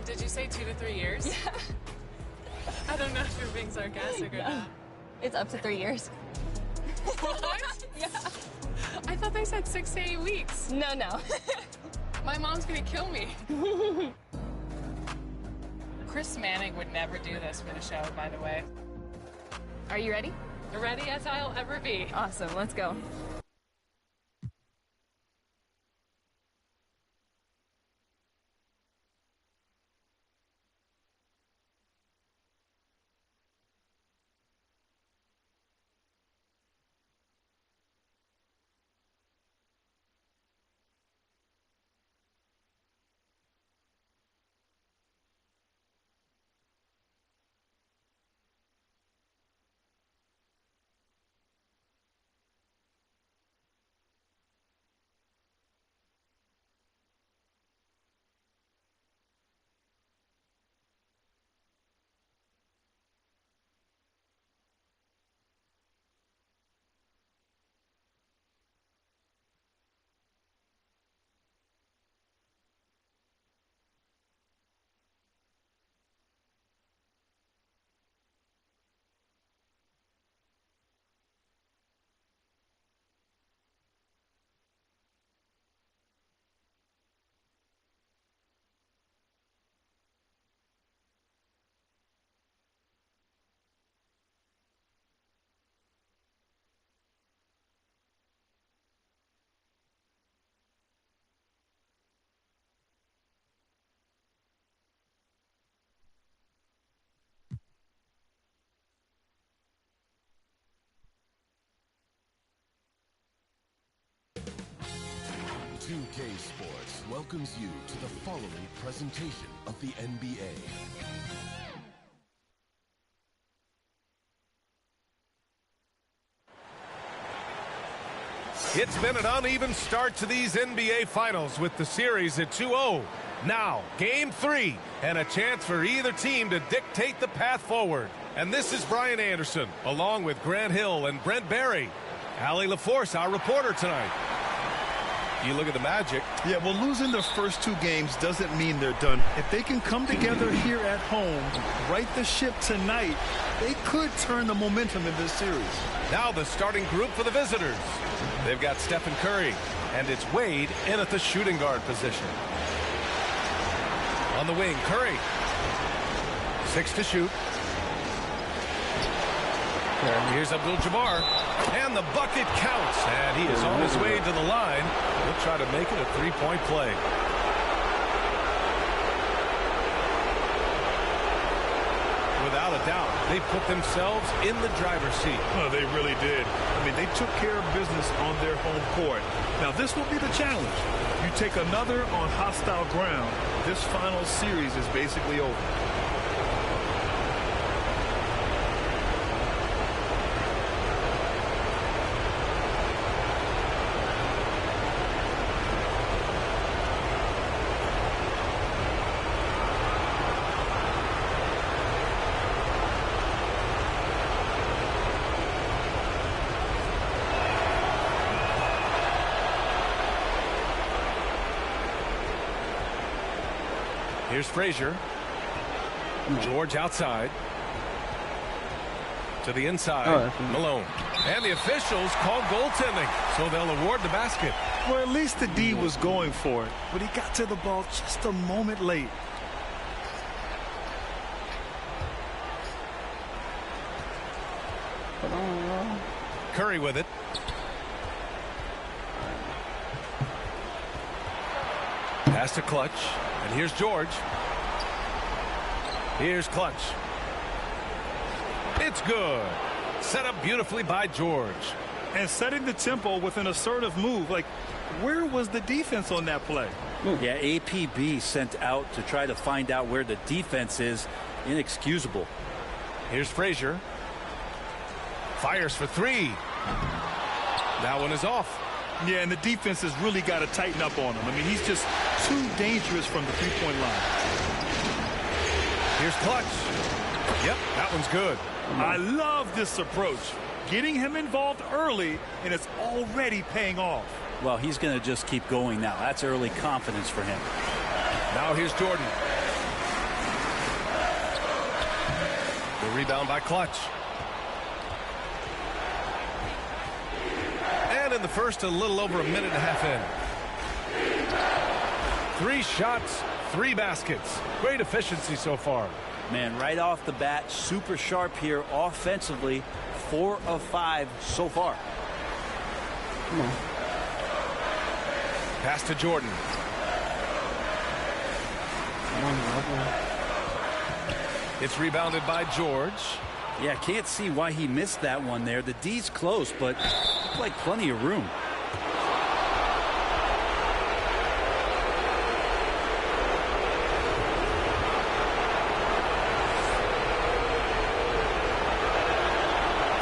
Did you say 2 to 3 years? Yeah. I don't know if you're being sarcastic or not. It's up to 3 years. What? Yeah. I thought they said 6 to 8 weeks. No. My mom's gonna kill me. Chris Manning would never do this for the show, by the way. Are you ready? Ready as I'll ever be. Awesome, let's go. NBA2K Sports welcomes you to the following presentation of the NBA. It's been an uneven start to these NBA Finals with the series at 2-0. Now, Game 3, and a chance for either team to dictate the path forward. And this is Brian Anderson, along with Grant Hill and Brent Barry. Allie LaForce, our reporter tonight. You look at the Magic. Yeah, well, losing their first two games doesn't mean they're done. If they can come together here at home, right the ship tonight, they could turn the momentum in this series. Now the starting group for the visitors. They've got Stephen Curry, and it's Wade in at the shooting guard position. On the wing, Curry. 6 to shoot. Here's Abdul-Jabbar, and the bucket counts, and he is on his way to the line. He'll try to make it a three-point play. Without a doubt, they put themselves in the driver's seat. Oh, they really did. I mean, they took care of business on their home court. Now, this will be the challenge. You take another on hostile ground, this final series is basically over. Here's Frazier. George outside. To the inside. Malone. And the officials call goaltending, so they'll award the basket. Well, at least the D was going for it, but he got to the ball just a moment late. Curry with it. Pass to Clutch. And here's George. Here's Clutch. It's good. Set up beautifully by George. And setting the tempo with an assertive move. Like, where was the defense on that play? Yeah, APB sent out to try to find out where the defense is. Inexcusable. Here's Frazier. Fires for three. That one is off. Yeah, and the defense has really got to tighten up on him. I mean, he's just too dangerous from the three-point line. Here's Clutch. Yep, that one's good. I love this approach. Getting him involved early, and it's already paying off. Well, he's going to just keep going now. That's early confidence for him. Now here's Jordan. The rebound by Clutch. And in the first, a little over a minute and a half in. 3 shots, 3 baskets. Great efficiency so far. Man, right off the bat, super sharp here offensively. 4 of 5 so far. Come on. Pass to Jordan. It's rebounded by George. Yeah, can't see why he missed that one there. The D's close, but like plenty of room.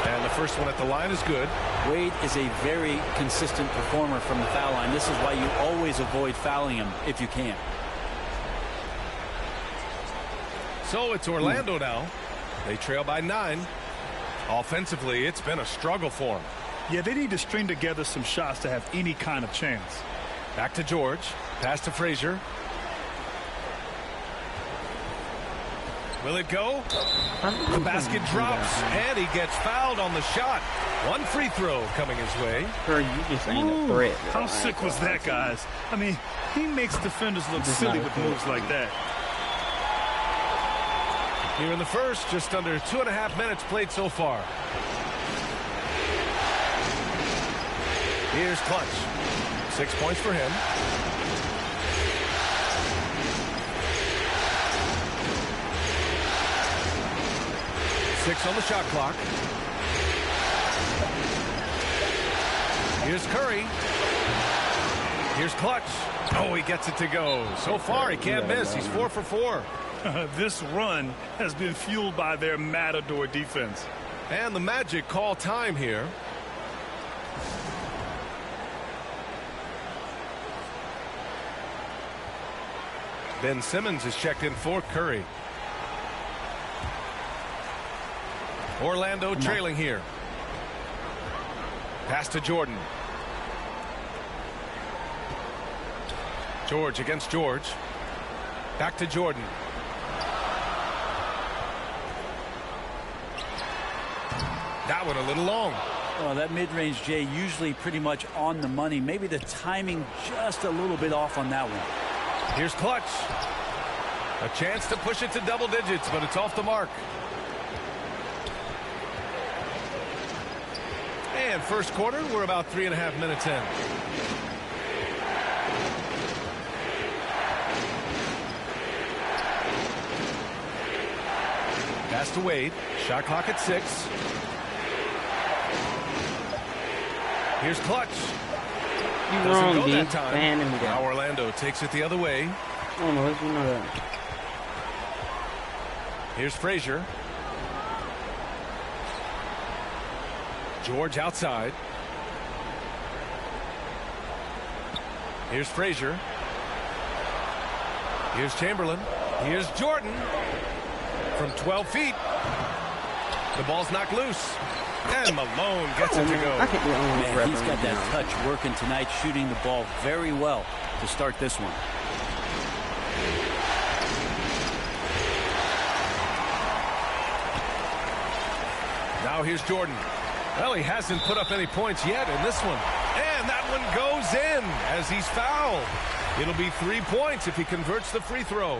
And the first one at the line is good. Wade is a very consistent performer from the foul line. This is why you always avoid fouling him if you can. So it's Orlando now. They trail by 9. Offensively, it's been a struggle for them. Yeah, they need to string together some shots to have any kind of chance. Back to George. Pass to Frazier. Will it go? The basket drops, and he gets fouled on the shot. 1 free throw coming his way. Curry, you just ain't a threat. How sick was that, guys? I mean, he makes defenders look silly with moves like that. Here in the first, just under 2.5 minutes played so far. Here's Clutch. 6 points for him. Six on the shot clock. Here's Curry. Here's Clutch. Oh, he gets it to go. So far, he can't miss. He's 4 for 4. This run has been fueled by their Matador defense. And the Magic call time here. Ben Simmons is checked in for Curry. Orlando trailing here. Pass to Jordan. George against George. Back to Jordan. That one a little long. Well, that mid-range, Jay, usually pretty much on the money. Maybe the timing just a little bit off on that one. Here's Clutch. A chance to push it to double digits, but it's off the mark. And first quarter, we're about 3.5 minutes in. Pass to Wade. Shot clock at 6. Here's Clutch. You Doesn't wrong, go D. that time. Fan him down. Now Orlando takes it the other way. Oh, no, you know that. Here's Frazier. George outside. Here's Frazier. Here's Chamberlain. Here's Jordan. From 12 feet. The ball's knocked loose. And Malone gets it to go. Man, he's got that touch working tonight, shooting the ball very well to start this one. Now here's Jordan. Well, he hasn't put up any points yet in this one. And that one goes in as he's fouled. It'll be 3 points if he converts the free throw.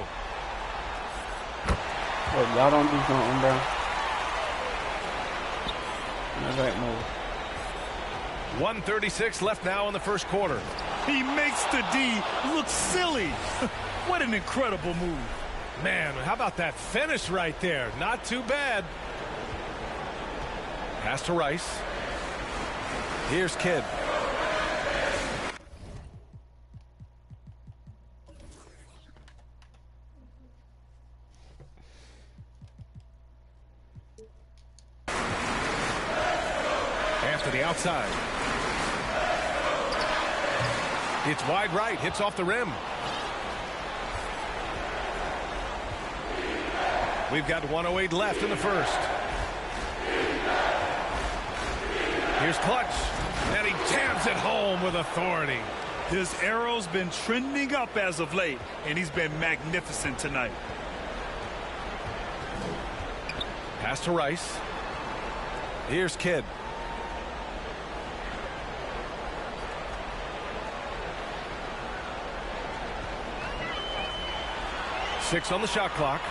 Look, y'all don't do something, bro. No back move. 1:36 left now in the first quarter. He makes the D look silly. What an incredible move. Man, how about that finish right there? Not too bad. Pass to Rice. Here's Kidd. Anthony outside. It's wide right, hits off the rim. We've got 1:08 left in the first. Here's Clutch, and he jams it home with authority. His arrow's been trending up as of late, and he's been magnificent tonight. Pass to Rice. Here's Kidd. Six on the shot clock.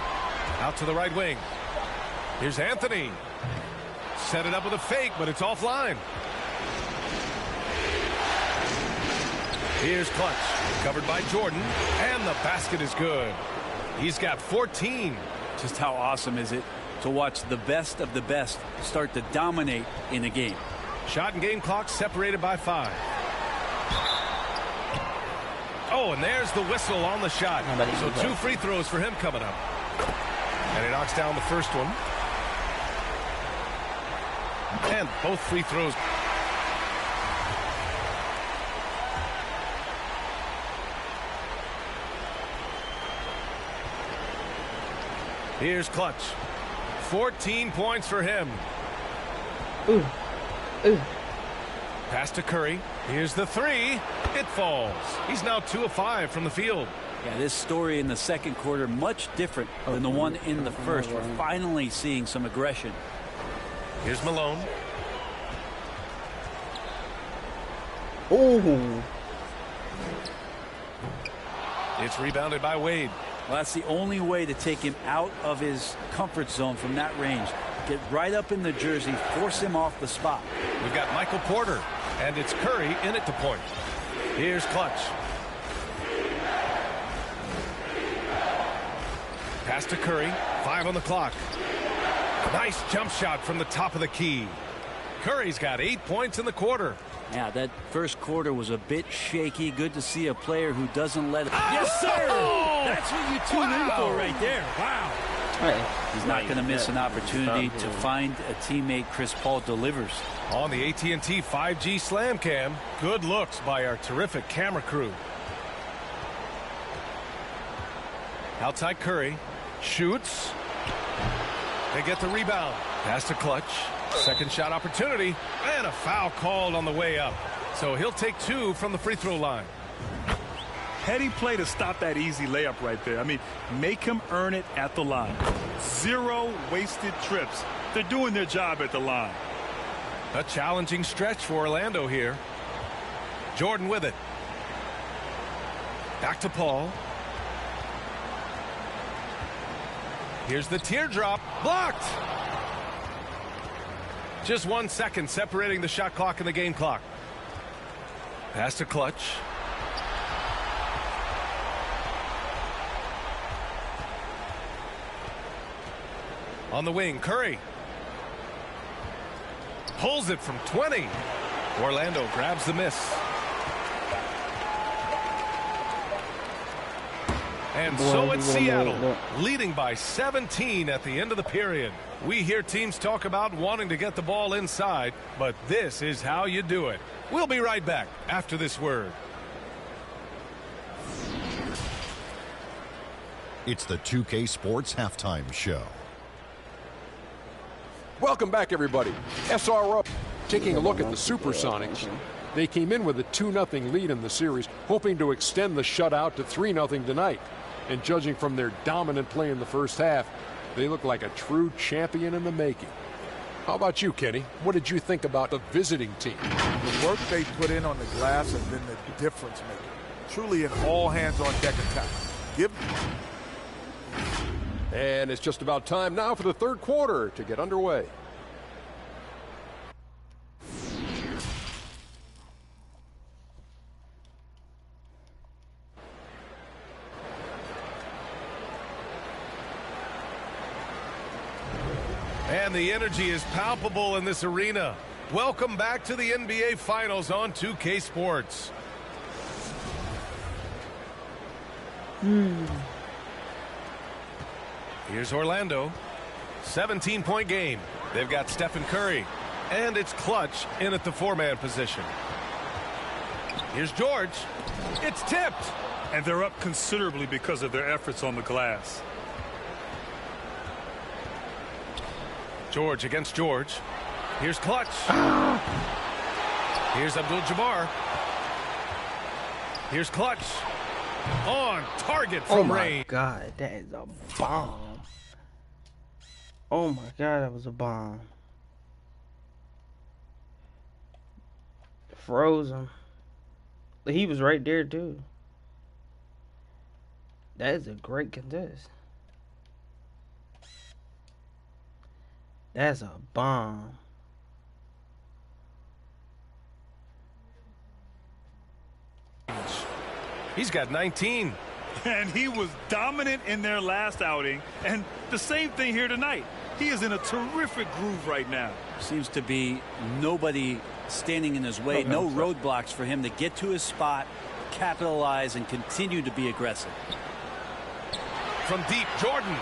Out to the right wing. Here's Anthony. Set it up with a fake, but it's offline. Here's Clutch. Covered by Jordan. And the basket is good. He's got 14. Just how awesome is it to watch the best of the best start to dominate in a game. Shot and game clock separated by 5. Oh, and there's the whistle on the shot. So 2 free throws for him coming up. And he knocks down the first one. And both free throws. Here's Clutch. 14 points for him. Ooh. Ooh. Pass to Curry. Here's the 3. It falls. He's now 2 of 5 from the field. Yeah, this story in the second quarter much different than the one in the first. We're finally seeing some aggression. Here's Malone. Ooh. It's rebounded by Wade. Well, that's the only way to take him out of his comfort zone from that range. Get right up in the jersey, force him off the spot. We've got Michael Porter, and it's Curry in it to point. Here's Clutch. Pass to Curry. 5 on the clock. Nice jump shot from the top of the key. Curry's got 8 points in the quarter. Yeah, that first quarter was a bit shaky. Good to see a player who doesn't let it. Oh! Yes, sir! That's what you tune in for right there. Wow. Hey. He's not going to miss an opportunity to find a teammate. Chris Paul delivers. On the AT&T 5G Slam Cam, good looks by our terrific camera crew. Outside Curry. Shoots. They get the rebound. Pass to Clutch. Second shot opportunity. And a foul called on the way up. So he'll take 2 from the free throw line. Heady play to stop that easy layup right there. I mean, make him earn it at the line. 0 wasted trips. They're doing their job at the line. A challenging stretch for Orlando here. Jordan with it. Back to Paul. Here's the teardrop. Blocked. Just 1 second separating the shot clock and the game clock. Pass to Clutch. On the wing, Curry. Pulls it from 20. Orlando grabs the miss. And so it's Seattle, leading by 17 at the end of the period. We hear teams talk about wanting to get the ball inside, but this is how you do it. We'll be right back after this word. It's the 2K Sports Halftime Show. Welcome back, everybody. SRO taking a look at the Supersonics. They came in with a 2-0 lead in the series, hoping to extend the shutout to 3-0 tonight. And judging from their dominant play in the first half, they look like a true champion in the making. How about you, Kenny? What did you think about the visiting team? The work they put in on the glass has been the difference maker. Truly an all-hands-on-deck attack. And it's just about time now for the third quarter to get underway. And the energy is palpable in this arena. Welcome back to the NBA Finals on 2K Sports. Here's Orlando. 17-point game. They've got Stephen Curry. And it's Clutch in at the 4-man position. Here's George. It's tipped. And they're up considerably because of their efforts on the glass. George against George. Here's Clutch. Here's Abdul-Jabbar. Here's Clutch. On target from range. Oh my God, that is a bomb. Oh my God, that was a bomb. Froze him. He was right there too. That is a great contest. That's a bomb. He's got 19. And he was dominant in their last outing. And the same thing here tonight. He is in a terrific groove right now. Seems to be nobody standing in his way. No roadblocks for him to get to his spot, capitalize, and continue to be aggressive. From deep, Jordan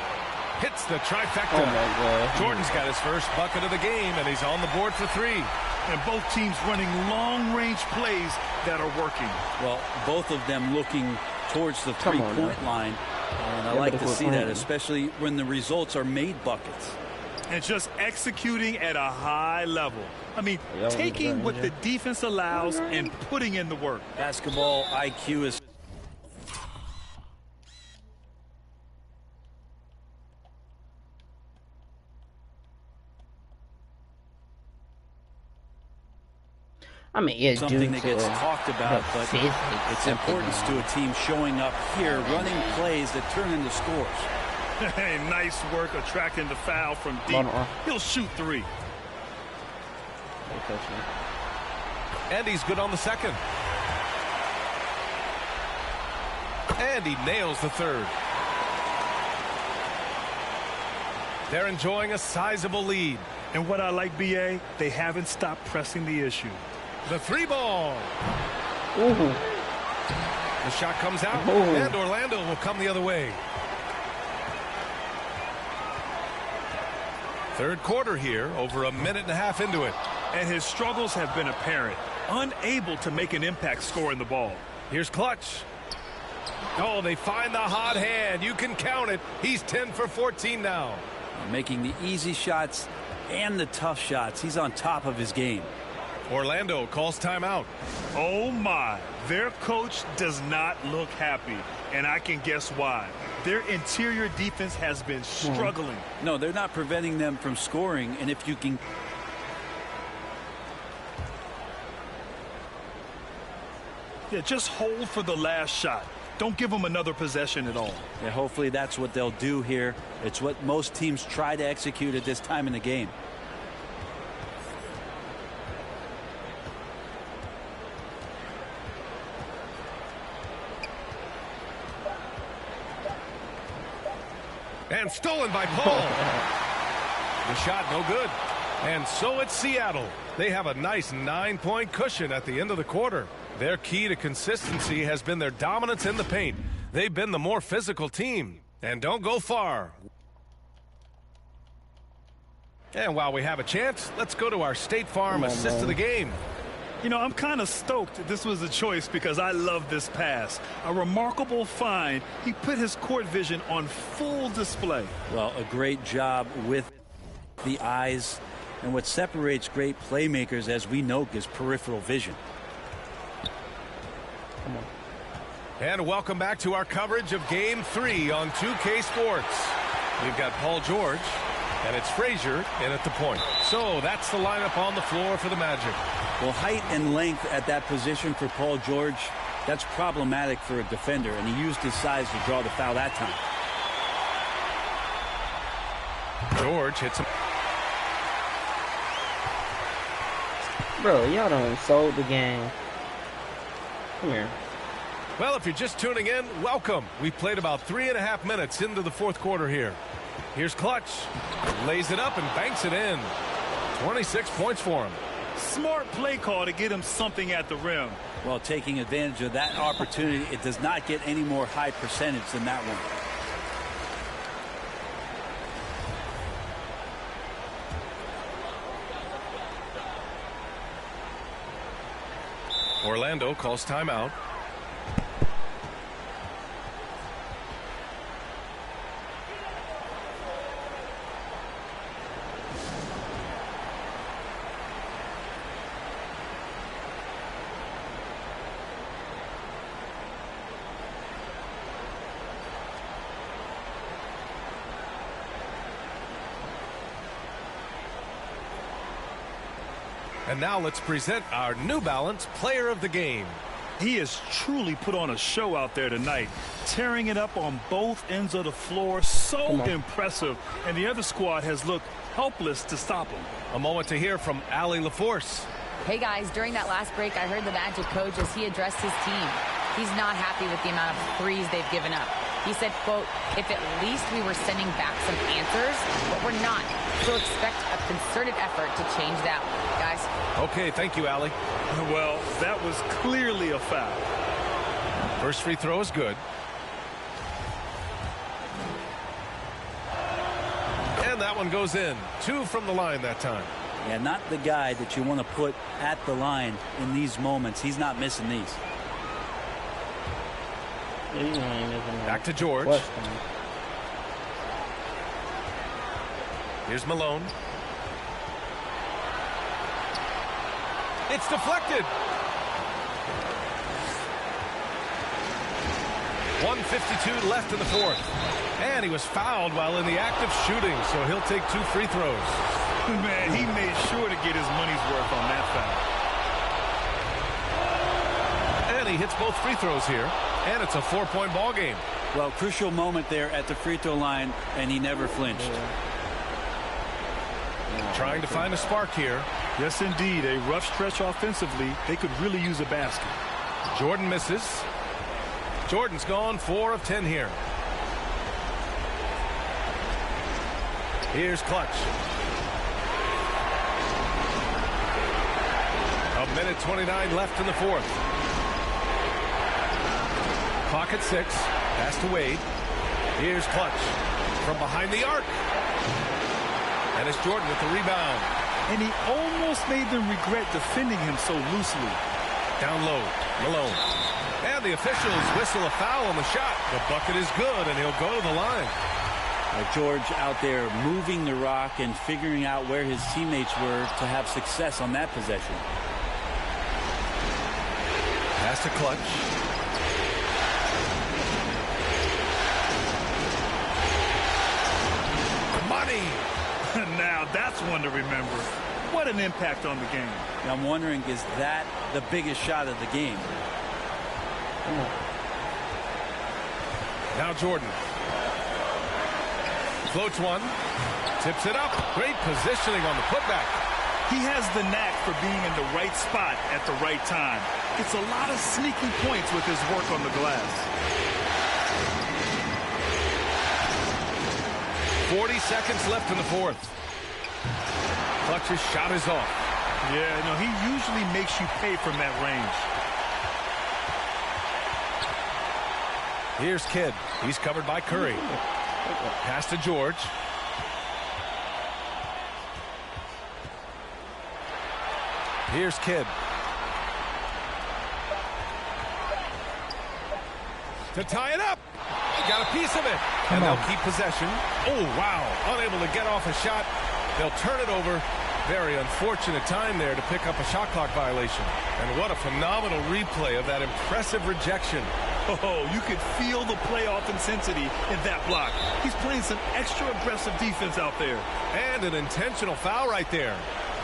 hits the trifecta. Oh my God. Jordan's got his first bucket of the game, and he's on the board for 3. And both teams running long-range plays that are working. Well, both of them looking towards the three-point line. And I like to see that, especially when the results are made buckets. And just executing at a high level. I mean, taking what the defense allows and putting in the work. Basketball IQ is... I mean, yeah, something that gets talked about, but it's importance to a team showing up here, running plays that turn into scores. Hey, nice work attracting the foul from deep. He'll shoot 3. And he's good on the second. And he nails the third. They're enjoying a sizable lead. And what I like, BA, they haven't stopped pressing the issue. The 3-ball. The shot comes out, and Orlando will come the other way. Third quarter here, over a minute and a half into it. And his struggles have been apparent. Unable to make an impact scoring the ball. Here's Clutch. Oh, they find the hot hand. You can count it. He's 10 for 14 now. Making the easy shots and the tough shots. He's on top of his game. Orlando calls timeout. Oh my, their coach does not look happy, and I can guess why. Their interior defense has been struggling. No, they're not preventing them from scoring, and if you can... Yeah, just hold for the last shot. Don't give them another possession at all. Yeah, hopefully that's what they'll do here. It's what most teams try to execute at this time in the game. And stolen by Paul. The shot no good. And so it's Seattle. They have a nice 9-point cushion at the end of the quarter. Their key to consistency has been their dominance in the paint. They've been the more physical team. And don't go far. And while we have a chance, let's go to our State Farm assist of the game. You know, I'm kind of stoked this was a choice because I love this pass. A remarkable find. He put his court vision on full display. Well, a great job with the eyes. And what separates great playmakers, as we know, is peripheral vision. Come on. And welcome back to our coverage of Game 3 on 2K Sports. We've got Paul George, and it's Frazier in at the point. So that's the lineup on the floor for the Magic. Well, height and length at that position for Paul George, that's problematic for a defender, and he used his size to draw the foul that time. George hits him. Bro, y'all done sold the game. Come here. Well, if you're just tuning in, welcome. We played about 3.5 minutes into the fourth quarter here. Here's Clutch. Lays it up and banks it in. 26 points for him. Smart play call to get him something at the rim. Well, taking advantage of that opportunity, it does not get any more high percentage than that one. Orlando calls timeout. And now let's present our New Balance Player of the Game. He has truly put on a show out there tonight, tearing it up on both ends of the floor. So impressive, and the other squad has looked helpless to stop him. A moment to hear from Allie LaForce. Hey guys, during that last break, I heard the Magic coach as he addressed his team. He's not happy with the amount of threes they've given up. He said, quote, if at least we were sending back some answers, but we're not. So expect a concerted effort to change that, guys. Okay, thank you, Allie. Well, that was clearly a foul. First free throw is good. And that one goes in. 2 from the line that time. Yeah, not the guy that you want to put at the line in these moments. He's not missing these. Back to George. Here's Malone. It's deflected. 1:52 left in the fourth. And he was fouled while in the act of shooting, so he'll take 2 free throws. Man, he made sure to get his money's worth on that foul. And he hits both free throws here. And it's a 4-point ball game. Well, crucial moment there at the free throw line, and he never flinched. Trying to find a spark here. Yes, indeed. A rough stretch offensively. They could really use a basket. Jordan misses. Jordan's gone 4 of 10 here. Here's Clutch. 1:29 left in the fourth. Clock at 6. Pass to Wade. Here's Clutch from behind the arc. And it's Jordan with the rebound. And he almost made them regret defending him so loosely. Down low, Malone. And the officials whistle a foul on the shot. The bucket is good, and he'll go to the line. George out there moving the rock and figuring out where his teammates were to have success on that possession. Pass to Clutch. Money. Now that's one to remember. What an impact on the game. I'm wondering, is that the biggest shot of the game? Now Jordan. Floats one. Tips it up. Great positioning on the putback. He has the knack for being in the right spot at the right time. It's a lot of sneaky points with his work on the glass. 40 seconds left in the fourth. Clutch's shot is off. Yeah, no, he usually makes you pay from that range. Here's Kidd. He's covered by Curry. Pass to George. Here's Kidd. To tie it up. Got a piece of it. And they'll keep possession. Oh, wow. Unable to get off a shot. They'll turn it over. Very unfortunate time there to pick up a shot clock violation. And what a phenomenal replay of that impressive rejection. Oh, you could feel the playoff intensity in that block. He's playing some extra aggressive defense out there. And an intentional foul right there.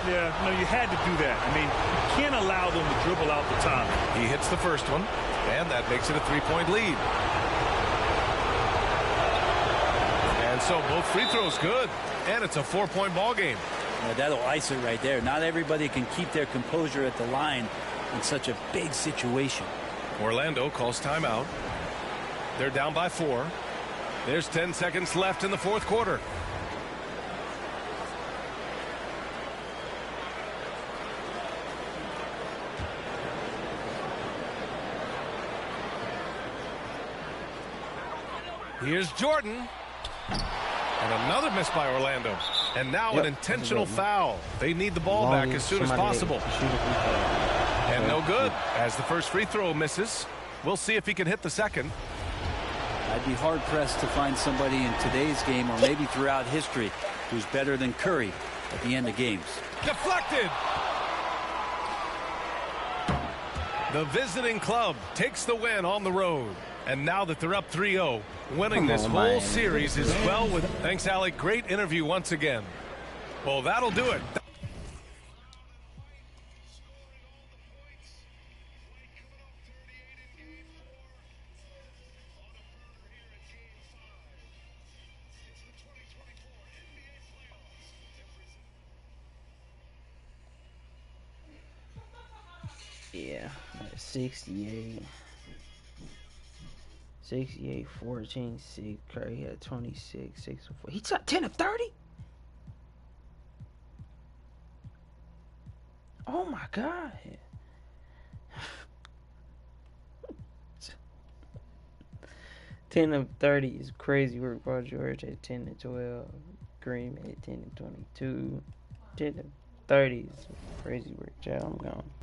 Yeah, no, you had to do that. I mean, you can't allow them to dribble out the time. He hits the first one, and that makes it a 3-point lead. And so both free throws good, and it's a 4-point ball game. Yeah, that'll ice it right there. Not everybody can keep their composure at the line in such a big situation. Orlando calls timeout. They're down by 4. There's 10 seconds left in the fourth quarter. Here's Jordan. And another miss by Orlando. And now an intentional foul. They need the ball back as soon as possible. And no good as the first free throw misses. We'll see if he can hit the second. I'd be hard-pressed to find somebody in today's game or maybe throughout history who's better than Curry at the end of games. Deflected. The visiting club takes the win on the road. And now that they're up 3-0, winning this whole series is well with... Thanks, Alec. Great interview once again. Well, that'll do it. Yeah, 68. 68, 14, 6. Curry had 26, 6 of 4. He shot 10 of 30? Oh my God. 10 of 30 is crazy work. Paul George at 10 to 12. Green at 10 to 22. 10 to 30 is crazy work, child. I'm gone.